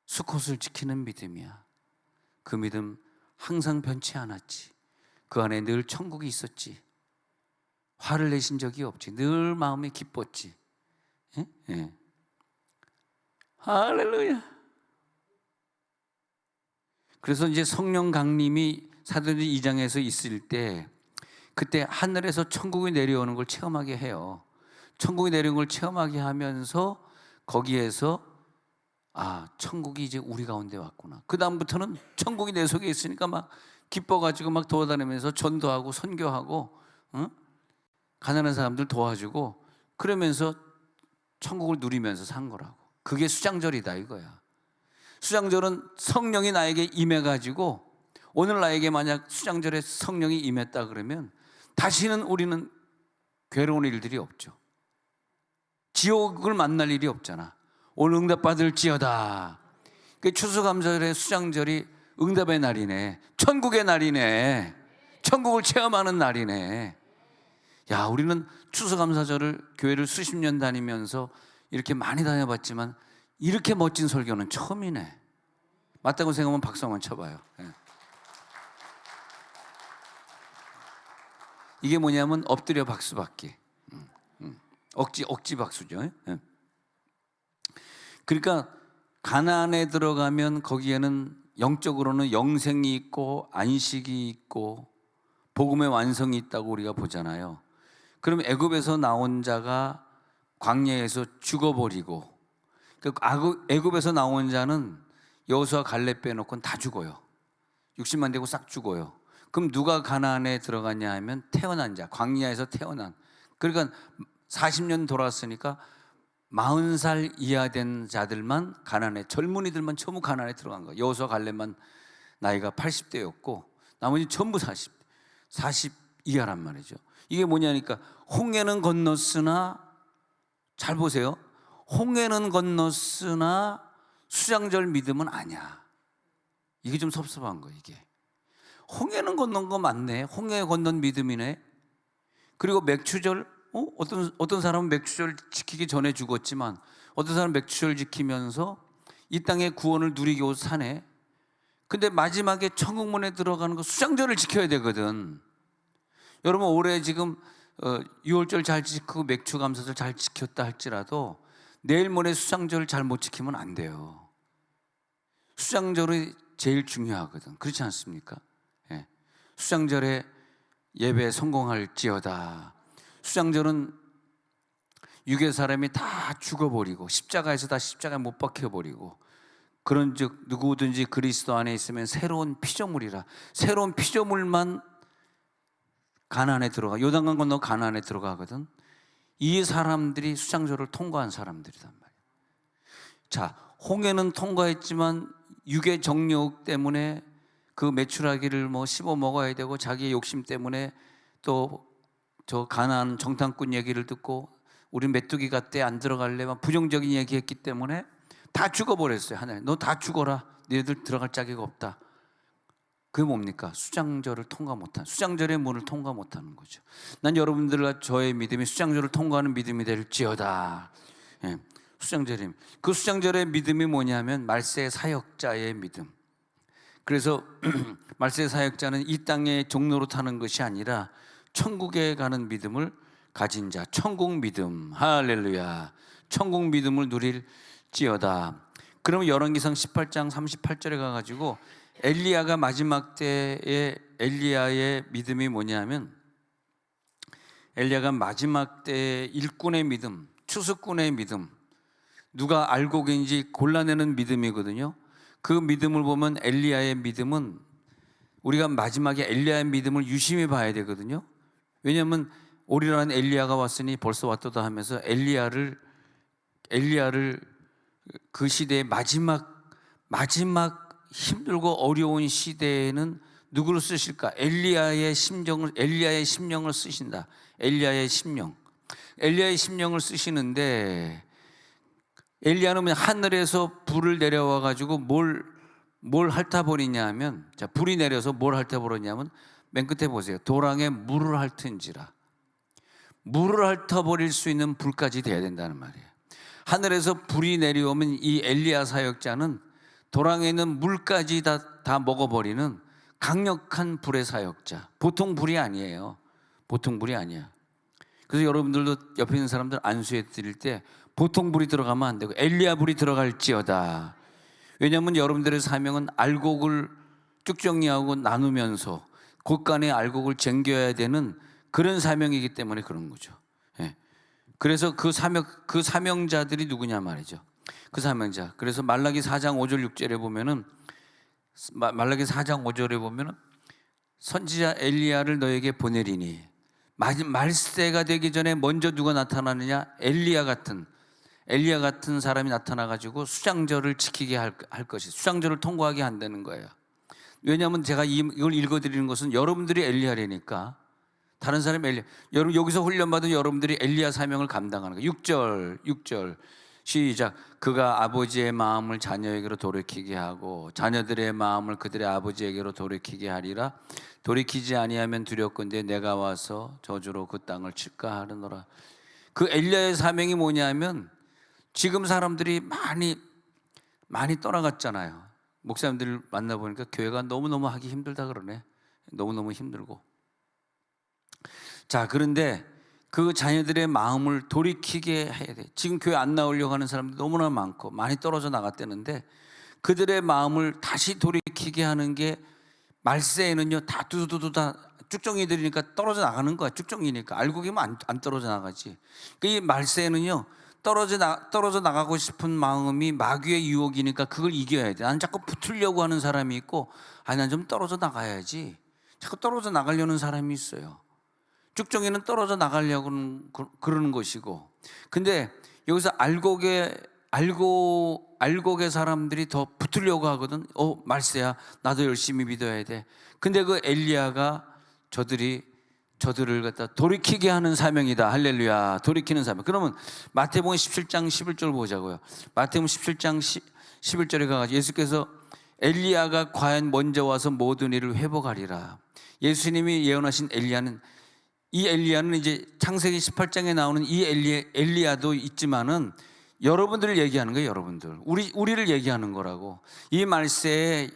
수컷을 지키는 믿음이야. 그 믿음 항상 변치 않았지. 그 안에 늘 천국이 있었지. 화를 내신 적이 없지. 늘 마음이 기뻤지. 예? 할렐루야. 그래서 이제 성령 강림이 사도행전 2장에서 있을 때 그때 하늘에서 천국이 내려오는 걸 체험하게 해요. 천국이 내려오는 걸 체험하게 하면서 거기에서 천국이 이제 우리 가운데 왔구나. 그 다음부터는 천국이 내 속에 있으니까 막 기뻐가지고 막 돌아다니면서 전도하고 선교하고 가난한 사람들 도와주고 그러면서 천국을 누리면서 산 거라고. 그게 수장절이다 이거야. 수장절은 성령이 나에게 임해가지고 오늘 나에게 만약 수장절에 성령이 임했다 그러면 다시는 우리는 괴로운 일들이 없죠. 지옥을 만날 일이 없잖아. 오늘 응답받을지어다. 추수감사절의 수장절이 응답의 날이네. 천국의 날이네. 천국을 체험하는 날이네. 야, 우리는 추수감사절을 교회를 수십 년 다니면서 이렇게 많이 다녀봤지만 이렇게 멋진 설교는 처음이네. 맞다고 생각하면 박수 한번 쳐봐요. 이게 뭐냐면 엎드려 박수 받기. 억지 박수죠. 그러니까 가나안에 들어가면 거기에는 영적으로는 영생이 있고 안식이 있고 복음의 완성이 있다고 우리가 보잖아요. 그럼 애굽에서 나온 자가 광야에서 죽어버리고, 애굽에서 나온 자는 여호수아 갈렙 빼놓고는 다 죽어요. 60만 되고 싹 죽어요. 그럼 누가 가나안에 들어갔냐 하면 태어난 자, 광야에서 태어난. 그러니까 40년 돌았으니까 40살 이하 된 자들만 가나안에, 젊은이들만 전부 가나안에 들어간 거예요. 여호수아 갈렙만 나이가 80대였고 나머지 전부 40 이하란 말이죠. 이게 뭐냐니까 홍해는 건넜으나, 잘 보세요, 홍해는 건넜으나 수장절 믿음은 아니야. 이게 좀 섭섭한 거예요. 이게 홍해는 건넌 거 맞네, 홍해 건넌 믿음이네. 그리고 맥추절, 어떤 사람은 맥추절 지키기 전에 죽었지만 어떤 사람은 맥추절 지키면서 이 땅의 구원을 누리고 사네. 근데 마지막에 천국문에 들어가는 거 수장절을 지켜야 되거든. 여러분 올해 지금 6월절 잘 지키고 맥추감사절 잘 지켰다 할지라도 내일 모레 수장절 잘 못 지키면 안 돼요. 수장절이 제일 중요하거든. 그렇지 않습니까? 예. 수장절에 예배 성공할지어다. 수장절은 육의 사람이 다 죽어버리고 십자가에서 다 십자가에 못 박혀버리고, 그런즉 누구든지 그리스도 안에 있으면 새로운 피조물이라. 새로운 피조물만 가나안에 들어가, 요단강 건너 가나안에 들어가거든. 이 사람들이 수장절을 통과한 사람들이란 말이에요. 자, 홍해는 통과했지만 육의 정욕 때문에 그 메추라기를 씹어 먹어야 되고, 자기의 욕심 때문에 또 저 가나안 정탐꾼 얘기를 듣고 우린 메뚜기 같대 안 들어갈래 막 부정적인 얘기했기 때문에 다 죽어버렸어요. 하나님, 너 다 죽어라, 너희들 들어갈 자기가 없다. 그게 뭡니까? 수장절을 통과 못한, 수장절의 문을 통과 못하는 거죠. 난 여러분들과 저의 믿음이 수장절을 통과하는 믿음이 될지어다. 예, 수장절의, 그 수장절의 믿음이 뭐냐면 말세 사역자의 믿음. 그래서 말세 사역자는 이 땅의 종로로 타는 것이 아니라 천국에 가는 믿음을 가진 자, 천국 믿음. 할렐루야. 천국 믿음을 누릴지어다. 그러면 열왕기상 18장 38절에 가가지고 엘리야가 마지막 때에 엘리야의 믿음이 뭐냐면, 엘리야가 마지막 때의 일꾼의 믿음, 추수꾼의 믿음, 누가 알고 계신지 골라내는 믿음이거든요. 그 믿음을 보면 엘리야의 믿음은, 우리가 마지막에 엘리야의 믿음을 유심히 봐야 되거든요. 왜냐하면 오리라는 엘리야가 왔으니 벌써 왔도다 하면서 엘리야를 그 시대의 마지막 힘들고 어려운 시대에는 누구를 쓰실까? 엘리야의 심령을 쓰신다. 엘리야의 심령을 쓰시는데, 엘리야는 하늘에서 불을 내려와 가지고 뭘 핥아버리냐 하면, 자, 불이 내려서 뭘 핥아버리냐면, 맨 끝에 보세요. 도랑에 물을 핥은지라. 물을 핥아버릴 수 있는 불까지 돼야 된다는 말이에요. 하늘에서 불이 내려오면 이 엘리야 사역자는 도랑에 있는 물까지 다 먹어버리는 강력한 불의 사역자. 보통 불이 아니에요. 보통 불이 아니야. 그래서 여러분들도 옆에 있는 사람들 안수해 드릴 때 보통 불이 들어가면 안 되고 엘리야 불이 들어갈지어다. 왜냐하면 여러분들의 사명은 알곡을 쭉 정리하고 나누면서 곳간에 알곡을 쟁겨야 되는 그런 사명이기 때문에 그런 거죠. 예. 그래서 그 사명자들이 누구냐 말이죠. 그 사명자. 그래서 말라기 4장 5절 6절에 보면은, 말라기 4장 5절에 보면은 선지자 엘리야를 너에게 보내리니, 말세가 되기 전에 먼저 누가 나타나느냐? 엘리야 같은 사람이 나타나가지고 수장절을 지키게 할 것이, 수장절을 통과하게 한다는 거예요. 왜냐하면 제가 이걸 읽어드리는 것은 여러분들이 엘리야라니까. 다른 사람이 엘리야. 여러분 여기서 훈련받은 여러분들이 엘리야 사명을 감당하는 거예요. 6절 시작. 그가 아버지의 마음을 자녀에게로 돌이키게 하고 자녀들의 마음을 그들의 아버지에게로 돌이키게 하리라. 돌이키지 아니하면 두렵건대 내가 와서 저주로 그 땅을 칠까 하느노라. 그 엘리야의 사명이 뭐냐면, 지금 사람들이 많이 떠나갔잖아요. 목사님들 만나보니까 교회가 너무너무 하기 힘들다 그러네. 너무너무 힘들고. 자, 그런데 그 자녀들의 마음을 돌이키게 해야 돼. 지금 교회 안 나오려고 하는 사람들이 너무나 많고 많이 떨어져 나갔다는데, 그들의 마음을 다시 돌이키게 하는 게, 말세에는요 다 두두두 다 쭉정이들이니까 떨어져 나가는 거야. 쭉정이니까 알고 계면 안 떨어져 나가지. 이 말세에는요 떨어져 나가고 싶은 마음이 마귀의 유혹이니까 그걸 이겨야 돼. 나는 자꾸 붙으려고 하는 사람이 있고, 아니 난 좀 떨어져 나가야지. 자꾸 떨어져 나가려는 사람이 있어요. 쭉정이는 떨어져 나가려고 그러는 것이고, 근데 여기서 알곡의 사람들이 더 붙으려고 하거든. 말세야, 나도 열심히 믿어야 돼. 근데 그 엘리야가 저들을 갖다 돌이키게 하는 사명이다. 할렐루야. 돌이키는 사명. 그러면 마태복음 17장 11절 보자고요. 마태복음 17장 11절에 가가지고 예수께서 엘리야가 과연 먼저 와서 모든 일을 회복하리라. 예수님이 예언하신 엘리야는, 이 엘리야는 이제 창세기 18장에 나오는 이 엘리야도 있지만은 여러분들을 얘기하는 거예요. 여러분들, 우리를 얘기하는 거라고. 이 말세에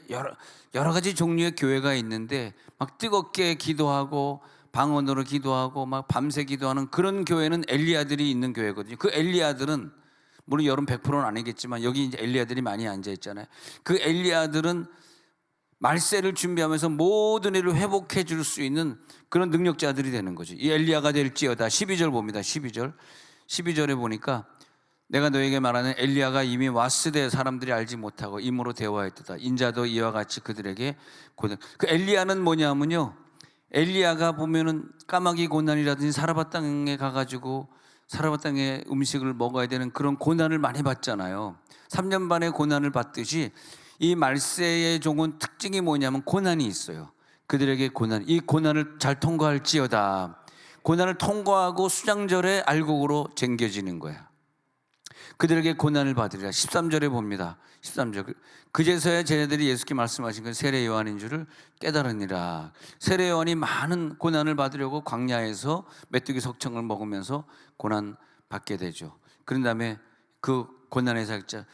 여러 가지 종류의 교회가 있는데, 막 뜨겁게 기도하고 방언으로 기도하고 막 밤새 기도하는 그런 교회는 엘리야들이 있는 교회거든요. 그 엘리야들은, 물론 여러분 100%는 아니겠지만 여기 이제 엘리야들이 많이 앉아 있잖아요. 그 엘리야들은 말세를 준비하면서 모든 일을 회복해 줄 수 있는 그런 능력자들이 되는 거죠. 이 엘리야가 될지어다. 12절 봅니다. 12절에 보니까, 내가 너에게 말하는 엘리야가 이미 왔으되 사람들이 알지 못하고 임으로 대화했도다. 인자도 이와 같이 그들에게 고난. 그 엘리야는 뭐냐면요, 엘리야가 보면은 까마귀 고난이라든지 사라밧 땅에 가가지고 사라밧 땅에 음식을 먹어야 되는 그런 고난을 많이 받잖아요. 3년 반의 고난을 받듯이 이 말세의 종은 특징이 뭐냐면 고난이 있어요. 그들에게 이 고난을 잘 통과할지어다. 고난을 통과하고 수장절에 알곡으로 쟁겨지는 거야. 그들에게 고난을 받으리라. 13절에 봅니다. 13절. 그제서야 쟤네들이 예수께 말씀하신 건 세례 요한인 줄을 깨달으니라. 세례 요한이 많은 고난을 받으려고 광야에서 메뚜기 석청을 먹으면서 고난 받게 되죠. 그런 다음에 그 고난의 사역자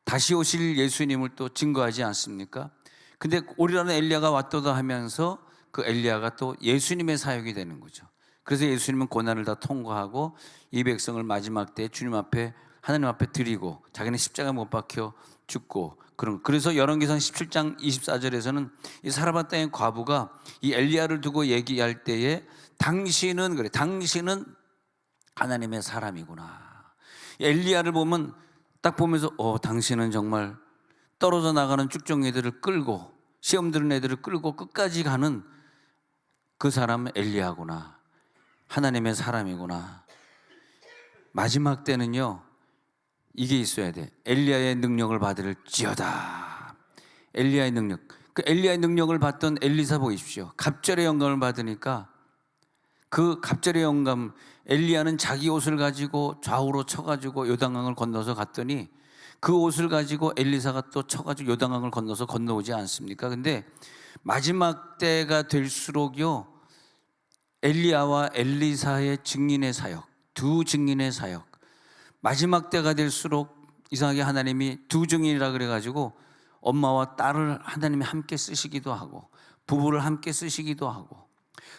다시 오실 예수님을 또 증거하지 않습니까? 근데 오리라는 엘리야가 왔도다 하면서 그 엘리야가 또 예수님의 사역이 되는 거죠. 그래서 예수님은 고난을 다 통과하고 이 백성을 마지막 때 주님 앞에, 하나님 앞에 드리고, 자기는 십자가에 못 박혀 죽고 그런. 그래서 열왕기상 17장 24절에서는 이 사라밧 땅의 과부가 이 엘리야를 두고 얘기할 때에, 당신은 하나님의 사람이구나. 엘리야를 보면 딱 보면서 당신은 정말 떨어져 나가는 쭉정이들을 끌고, 시험 드는 애들을 끌고 끝까지 가는 그 사람은 엘리야구나. 하나님의 사람이구나. 마지막 때는요 이게 있어야 돼. 엘리야의 능력을 받을지어다. 엘리야의 능력. 그 엘리야의 능력을 받던 엘리사 보십시오. 갑절의 영감을 받으니까, 그 갑절의 영감, 엘리야는 자기 옷을 가지고 좌우로 쳐가지고 요단강을 건너서 갔더니, 그 옷을 가지고 엘리사가 또 쳐가지고 요단강을 건너오지 않습니까? 근데 마지막 때가 될수록요 엘리야와 엘리사의 증인의 사역, 두 증인의 사역, 마지막 때가 될수록 이상하게 하나님이 두 증인이라 그래가지고 엄마와 딸을 하나님이 함께 쓰시기도 하고, 부부를 함께 쓰시기도 하고,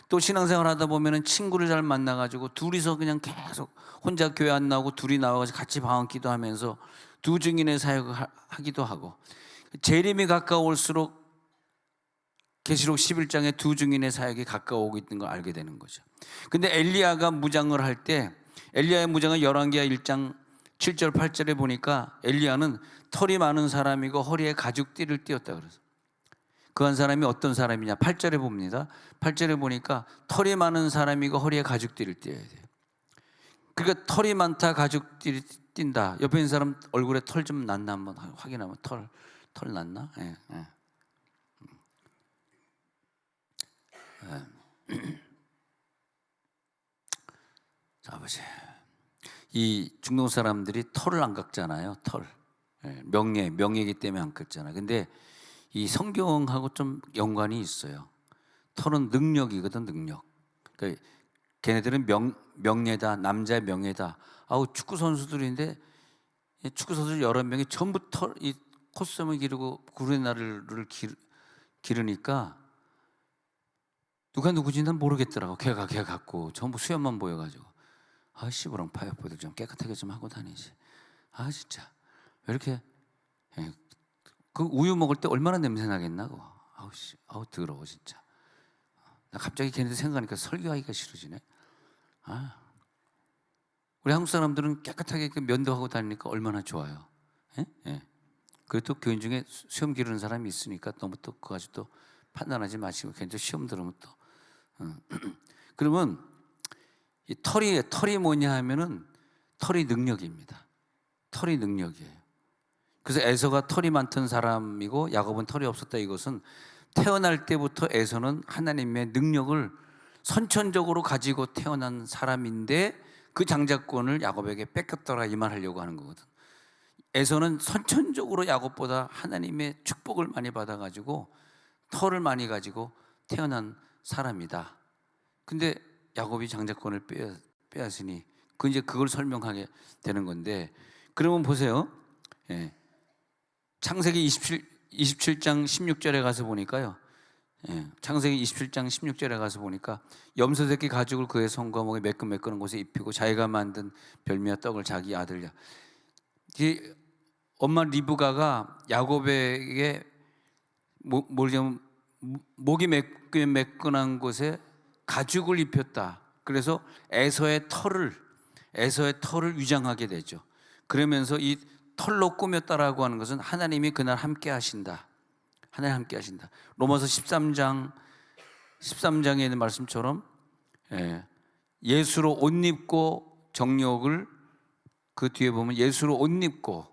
또 신앙생활 하다 보면은 친구를 잘 만나가지고 둘이서 그냥 계속 혼자 교회 안 나오고 둘이 나와가지고 같이 방언 기도하면서 두 증인의 사역을 하기도 하고, 재림이 가까울수록 계시록 11장에 두 증인의 사역이 가까워오고 있는 걸 알게 되는 거죠. 근데 엘리야가 무장을 할 때, 엘리야의 무장은 열왕기하 1장 7절 8절에 보니까 엘리야는 털이 많은 사람이고 허리에 가죽띠를 띠었다 그래서, 그 한 사람이 어떤 사람이냐 8절에 봅니다. 8절에 보니까 털이 많은 사람이고 허리에 가죽띠를 띠어야 돼요. 그러니까 털이 많다, 가죽띠를 띈다. 옆에 있는 사람 얼굴에 털 좀 났나 한번 확인하면, 털 났나? 예, 예. 자, 보세요. 이 중동 사람들이 털을 안 깎잖아요. 털. 명예이기 때문에 안 깎잖아요. 근데 이 성경하고 좀 연관이 있어요. 털은 능력이거든, 능력. 그러니까 걔네들은 명예다, 남자의 명예다. 축구 선수들인데, 축구 선수 여러 명이 전부 이 콧수염을 기르고 구레나루를 기르니까 누가 누구지 난 모르겠더라고. 걔가 갖고 전부 수염만 보여가지고, 씨부렁 파이어포들 좀 깨끗하게 좀 하고 다니지. 진짜 왜 이렇게 그 우유 먹을 때 얼마나 냄새 나겠나 그거. 아우 더러워 진짜. 나 갑자기 걔네들 생각하니까 설교하기가 싫어지네. 우리 한국 사람들은 깨끗하게 면도하고 다니니까 얼마나 좋아요. 예? 예. 그래도 교인 중에 시험 기르는 사람이 있으니까 너무 또 그거 가지고 또 판단하지 마시고 괜히 시험 들으면 또 그러면 이 털이 뭐냐 하면은 털이 능력입니다. 털이 능력이에요. 그래서 에서가 털이 많던 사람이고 야곱은 털이 없었다. 이것은 태어날 때부터 에서는 하나님의 능력을 선천적으로 가지고 태어난 사람인데 그 장자권을 야곱에게 뺏겼더라 이 말 하려고 하는 거거든. 에서는 선천적으로 야곱보다 하나님의 축복을 많이 받아가지고 털을 많이 가지고 태어난 사람이다. 근데 야곱이 장자권을 빼앗으니 이제 그걸 설명하게 되는 건데, 그러면 보세요. 예. 창세기 27장 16절에 가서 보니까요. 예. 창세기 27장 16절에 가서 보니까 염소 새끼 가죽을 그의 손과 목에 매끈매끈한 곳에 입히고 자기가 만든 별미와 떡을 자기 아들야. 엄마 리브가가 야곱에게 목이 매끈한 곳에 가죽을 입혔다. 그래서 에서의 털을 위장하게 되죠. 그러면서 이 털로 꾸몄다라고 하는 것은 하나님이 그날 함께 하신다. 하나님 함께 하신다. 로마서 13장에 있는 말씀처럼 예수로 옷 입고 정욕을, 그 뒤에 보면 예수로 옷 입고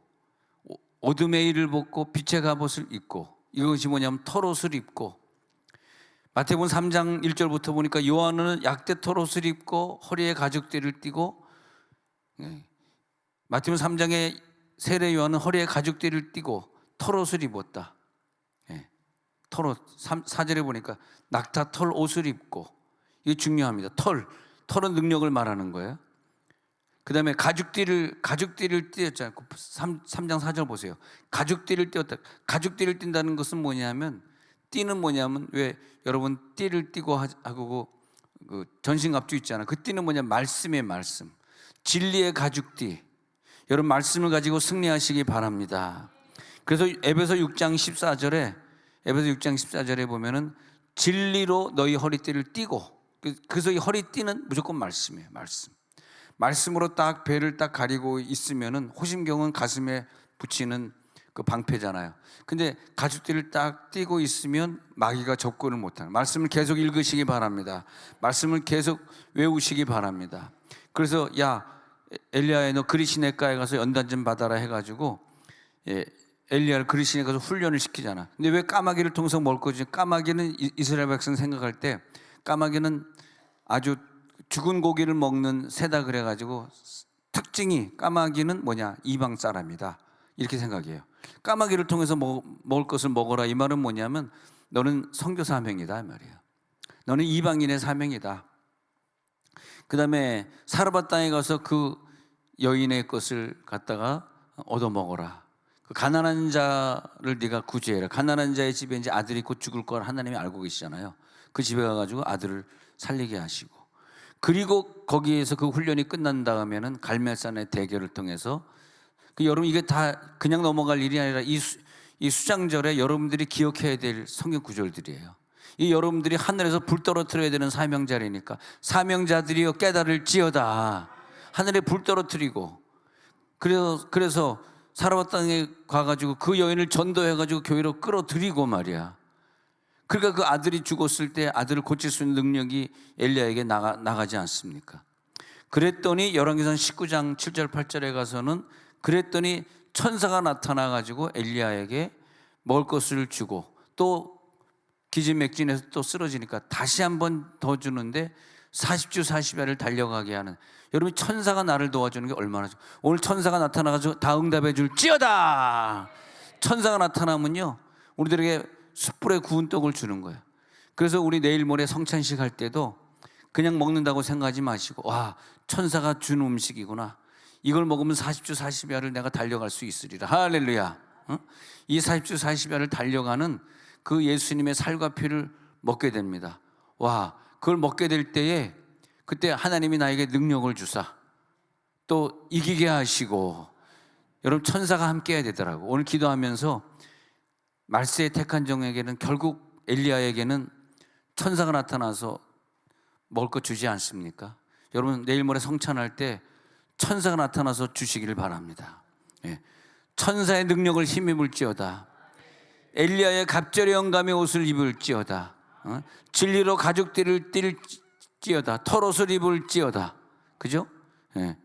어둠의 일을 벗고 빛의 갑옷을 입고, 이것이 뭐냐면 털옷을 입고, 마태복음 3장 1절부터 보니까 요한은 약대 털옷을 입고 허리에 가죽띠를 띠고, 마태복음 3장에 세례 요한은 허리에 가죽띠를 띠고 털옷을 입었다. 털옷 4절에 보니까 낙타 털 옷을 입고, 이게 중요합니다. 털은 능력을 말하는 거예요. 그 다음에 가죽띠를 띄었잖아요. 3장 4절 보세요. 가죽띠를 띄었다. 가죽띠를 띈다는 것은 뭐냐면, 띠는 뭐냐면, 왜 여러분 띠를 띠고 하고 그 전신갑주 있잖아요. 그 띠는 뭐냐면 말씀의 말씀, 진리의 가죽띠. 여러분 말씀을 가지고 승리하시기 바랍니다. 그래서 에베소 6장 14절에 보면은 진리로 너희 허리띠를 띠고, 그래서 이 허리띠는 무조건 말씀이에요. 말씀으로 딱 배를 딱 가리고 있으면은, 호심경은 가슴에 붙이는 그 방패잖아요. 근데 가죽띠를 딱 띠고 있으면 마귀가 접근을 못하는, 말씀을 계속 읽으시기 바랍니다. 말씀을 계속 외우시기 바랍니다. 그래서 야 엘리야야 너 그리시네가에 가서 연단 좀 받아라 해가지고 엘리야를 그리시네 가서 훈련을 시키잖아. 근데 왜 까마귀를 통해서 먹을 거지? 까마귀는 이스라엘 백성 생각할 때 까마귀는 아주 죽은 고기를 먹는 새다 그래가지고 특징이, 까마귀는 뭐냐? 이방 사람이다 이렇게 생각해요. 까마귀를 통해서 먹을 것을 먹어라 이 말은 뭐냐면 너는 선교 사명이다 이 말이에요. 너는 이방인의 사명이다. 그 다음에 사르밧 땅에 가서 그 여인의 것을 갖다가 얻어 먹어라. 그 가난한 자를 네가 구제해라. 가난한 자의 집에 이제 아들이 곧 죽을 걸 하나님이 알고 계시잖아요. 그 집에 가가지고 아들을 살리게 하시고, 그리고 거기에서 그 훈련이 끝난 다음에는 갈멜산의 대결을 통해서, 여러분 이게 다 그냥 넘어갈 일이 아니라 이 수장절에 여러분들이 기억해야 될 성경 구절들이에요. 이 여러분들이 하늘에서 불 떨어뜨려야 되는 사명자리니까, 사명자들이여 깨달을지어다. 하늘에 불 떨어뜨리고, 그래서 사르밧 땅에 가가지고 그 여인을 전도해가지고 교회로 끌어들이고 말이야. 그러니까 그 아들이 죽었을 때 아들을 고칠 수 있는 능력이 엘리야에게 나가지 않습니까? 그랬더니 열왕기상 19장 7절 8절에 가서는, 그랬더니 천사가 나타나가지고 엘리야에게 먹을 것을 주고, 또 기진맥진해서 또 쓰러지니까 다시 한 번 더 주는데 40주 40야를 달려가게 하는, 여러분 천사가 나를 도와주는 게 얼마나 좋아. 오늘 천사가 나타나가지고 다 응답해 줄지어다. 천사가 나타나면요 우리들에게 숯불에 구운 떡을 주는 거예요. 그래서 우리 내일 모레 성찬식 할 때도 그냥 먹는다고 생각하지 마시고, 와 천사가 준 음식이구나, 이걸 먹으면 40주 40야를 내가 달려갈 수 있으리라. 할렐루야. 이 40주 40야를 달려가는 그 예수님의 살과 피를 먹게 됩니다. 와, 그걸 먹게 될 때에 그때 하나님이 나에게 능력을 주사 또 이기게 하시고, 여러분 천사가 함께 해야 되더라고. 오늘 기도하면서 말세에 택한 종에게는 결국 엘리야에게는 천사가 나타나서 먹을 거 주지 않습니까? 여러분 내일 모레 성찬할 때 천사가 나타나서 주시기를 바랍니다. 예. 천사의 능력을 힘입을지어다. 엘리야의 갑절의 영감의 옷을 입을지어다. 진리로 가죽띠를 띨지어다. 털옷을 입을지어다. 그죠? 예.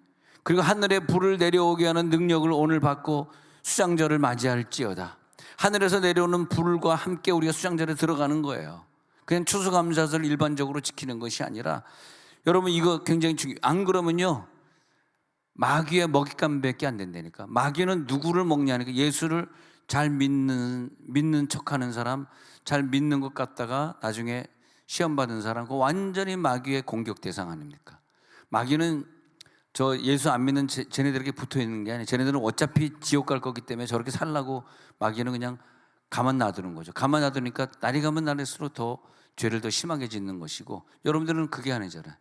그리고 하늘에 불을 내려오게 하는 능력을 오늘 받고 수장절을 맞이할지어다. 하늘에서 내려오는 불과 함께 우리가 수장절에 들어가는 거예요. 그냥 추수감사절을 일반적으로 지키는 것이 아니라, 여러분 이거 굉장히 중요해요. 안 그러면요 마귀의 먹잇감밖에 안 된다니까. 마귀는 누구를 먹냐니까 예수를 잘 믿는 척하는 사람, 잘 믿는 것 같다가 나중에 시험 받은 사람, 그 완전히 마귀의 공격 대상 아닙니까? 마귀는 저 예수 안 믿는 쟤네들에게 붙어 있는 게 아니에요. 쟤네들은 어차피 지옥 갈 거기 때문에 저렇게 살라고 마귀는 그냥 가만 놔두는 거죠. 가만 놔두니까 날이 가면 날일수록 더 죄를 더 심하게 짓는 것이고, 여러분들은 그게 아니잖아요.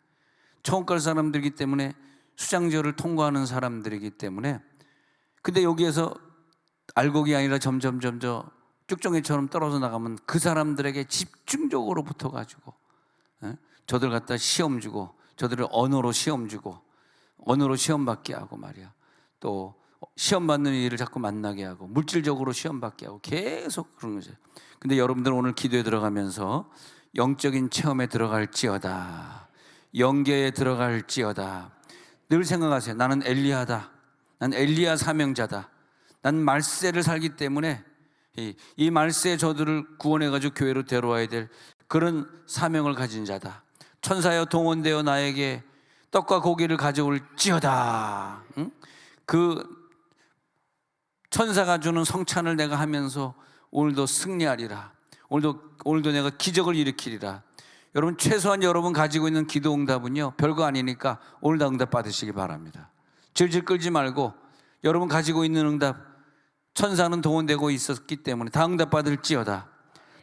천국 갈 사람들이기 때문에, 수장절을 통과하는 사람들이기 때문에. 근데 여기에서 알곡이 아니라 점점 쭉정이처럼 떨어져 나가면 그 사람들에게 집중적으로 붙어가지고 저들 갖다 시험 주고, 저들을 언어로 시험 주고, 언어로 시험 받게 하고 말이야. 또 시험 받는 일을 자꾸 만나게 하고, 물질적으로 시험 받게 하고, 계속 그런 거죠. 근데 여러분들 오늘 기도에 들어가면서 영적인 체험에 들어갈지어다, 영계에 들어갈지어다. 늘 생각하세요. 나는 엘리야다. 난 엘리야 사명자다. 난 말세를 살기 때문에 이 말세에 저들을 구원해가지고 교회로 데려와야 될 그런 사명을 가진 자다. 천사여 동원되어 나에게 떡과 고기를 가져올지어다. 응? 그 천사가 주는 성찬을 내가 하면서 오늘도 승리하리라. 오늘도 내가 기적을 일으키리라. 여러분 최소한 여러분 가지고 있는 기도 응답은요 별거 아니니까 오늘 다 응답 받으시기 바랍니다. 질질 끌지 말고, 여러분 가지고 있는 응답, 천사는 동원되고 있었기 때문에 다 응답 받을지어다.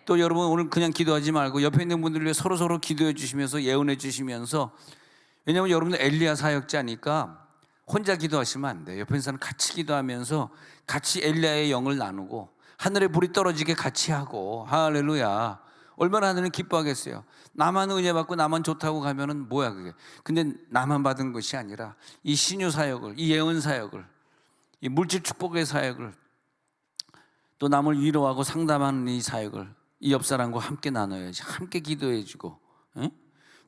또 여러분 오늘 그냥 기도하지 말고 옆에 있는 분들을 위해 서로 기도해 주시면서 예언해 주시면서, 왜냐하면 여러분들 엘리야 사역자니까 혼자 기도하시면 안 돼요. 옆에 있는 사람 같이 기도하면서 같이 엘리야의 영을 나누고 하늘에 불이 떨어지게 같이 하고, 할렐루야. 얼마나 하늘은 기뻐하겠어요. 나만 은혜 받고 나만 좋다고 가면은 뭐야 그게. 근데 나만 받은 것이 아니라 이 신유 사역을, 이 예언 사역을, 이 물질 축복의 사역을, 또 남을 위로하고 상담하는 이 사역을 이 옆 사람과 함께 나눠야지. 함께 기도해 주고, 응?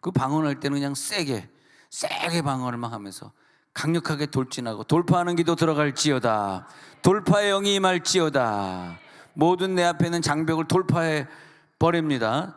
그 방언할 때는 그냥 세게 방언을만 하면서 강력하게 돌진하고, 돌파하는 기도 들어갈지어다. 돌파의 영이 임할지어다. 모든 내 앞에 있는 장벽을 돌파해 버립니다.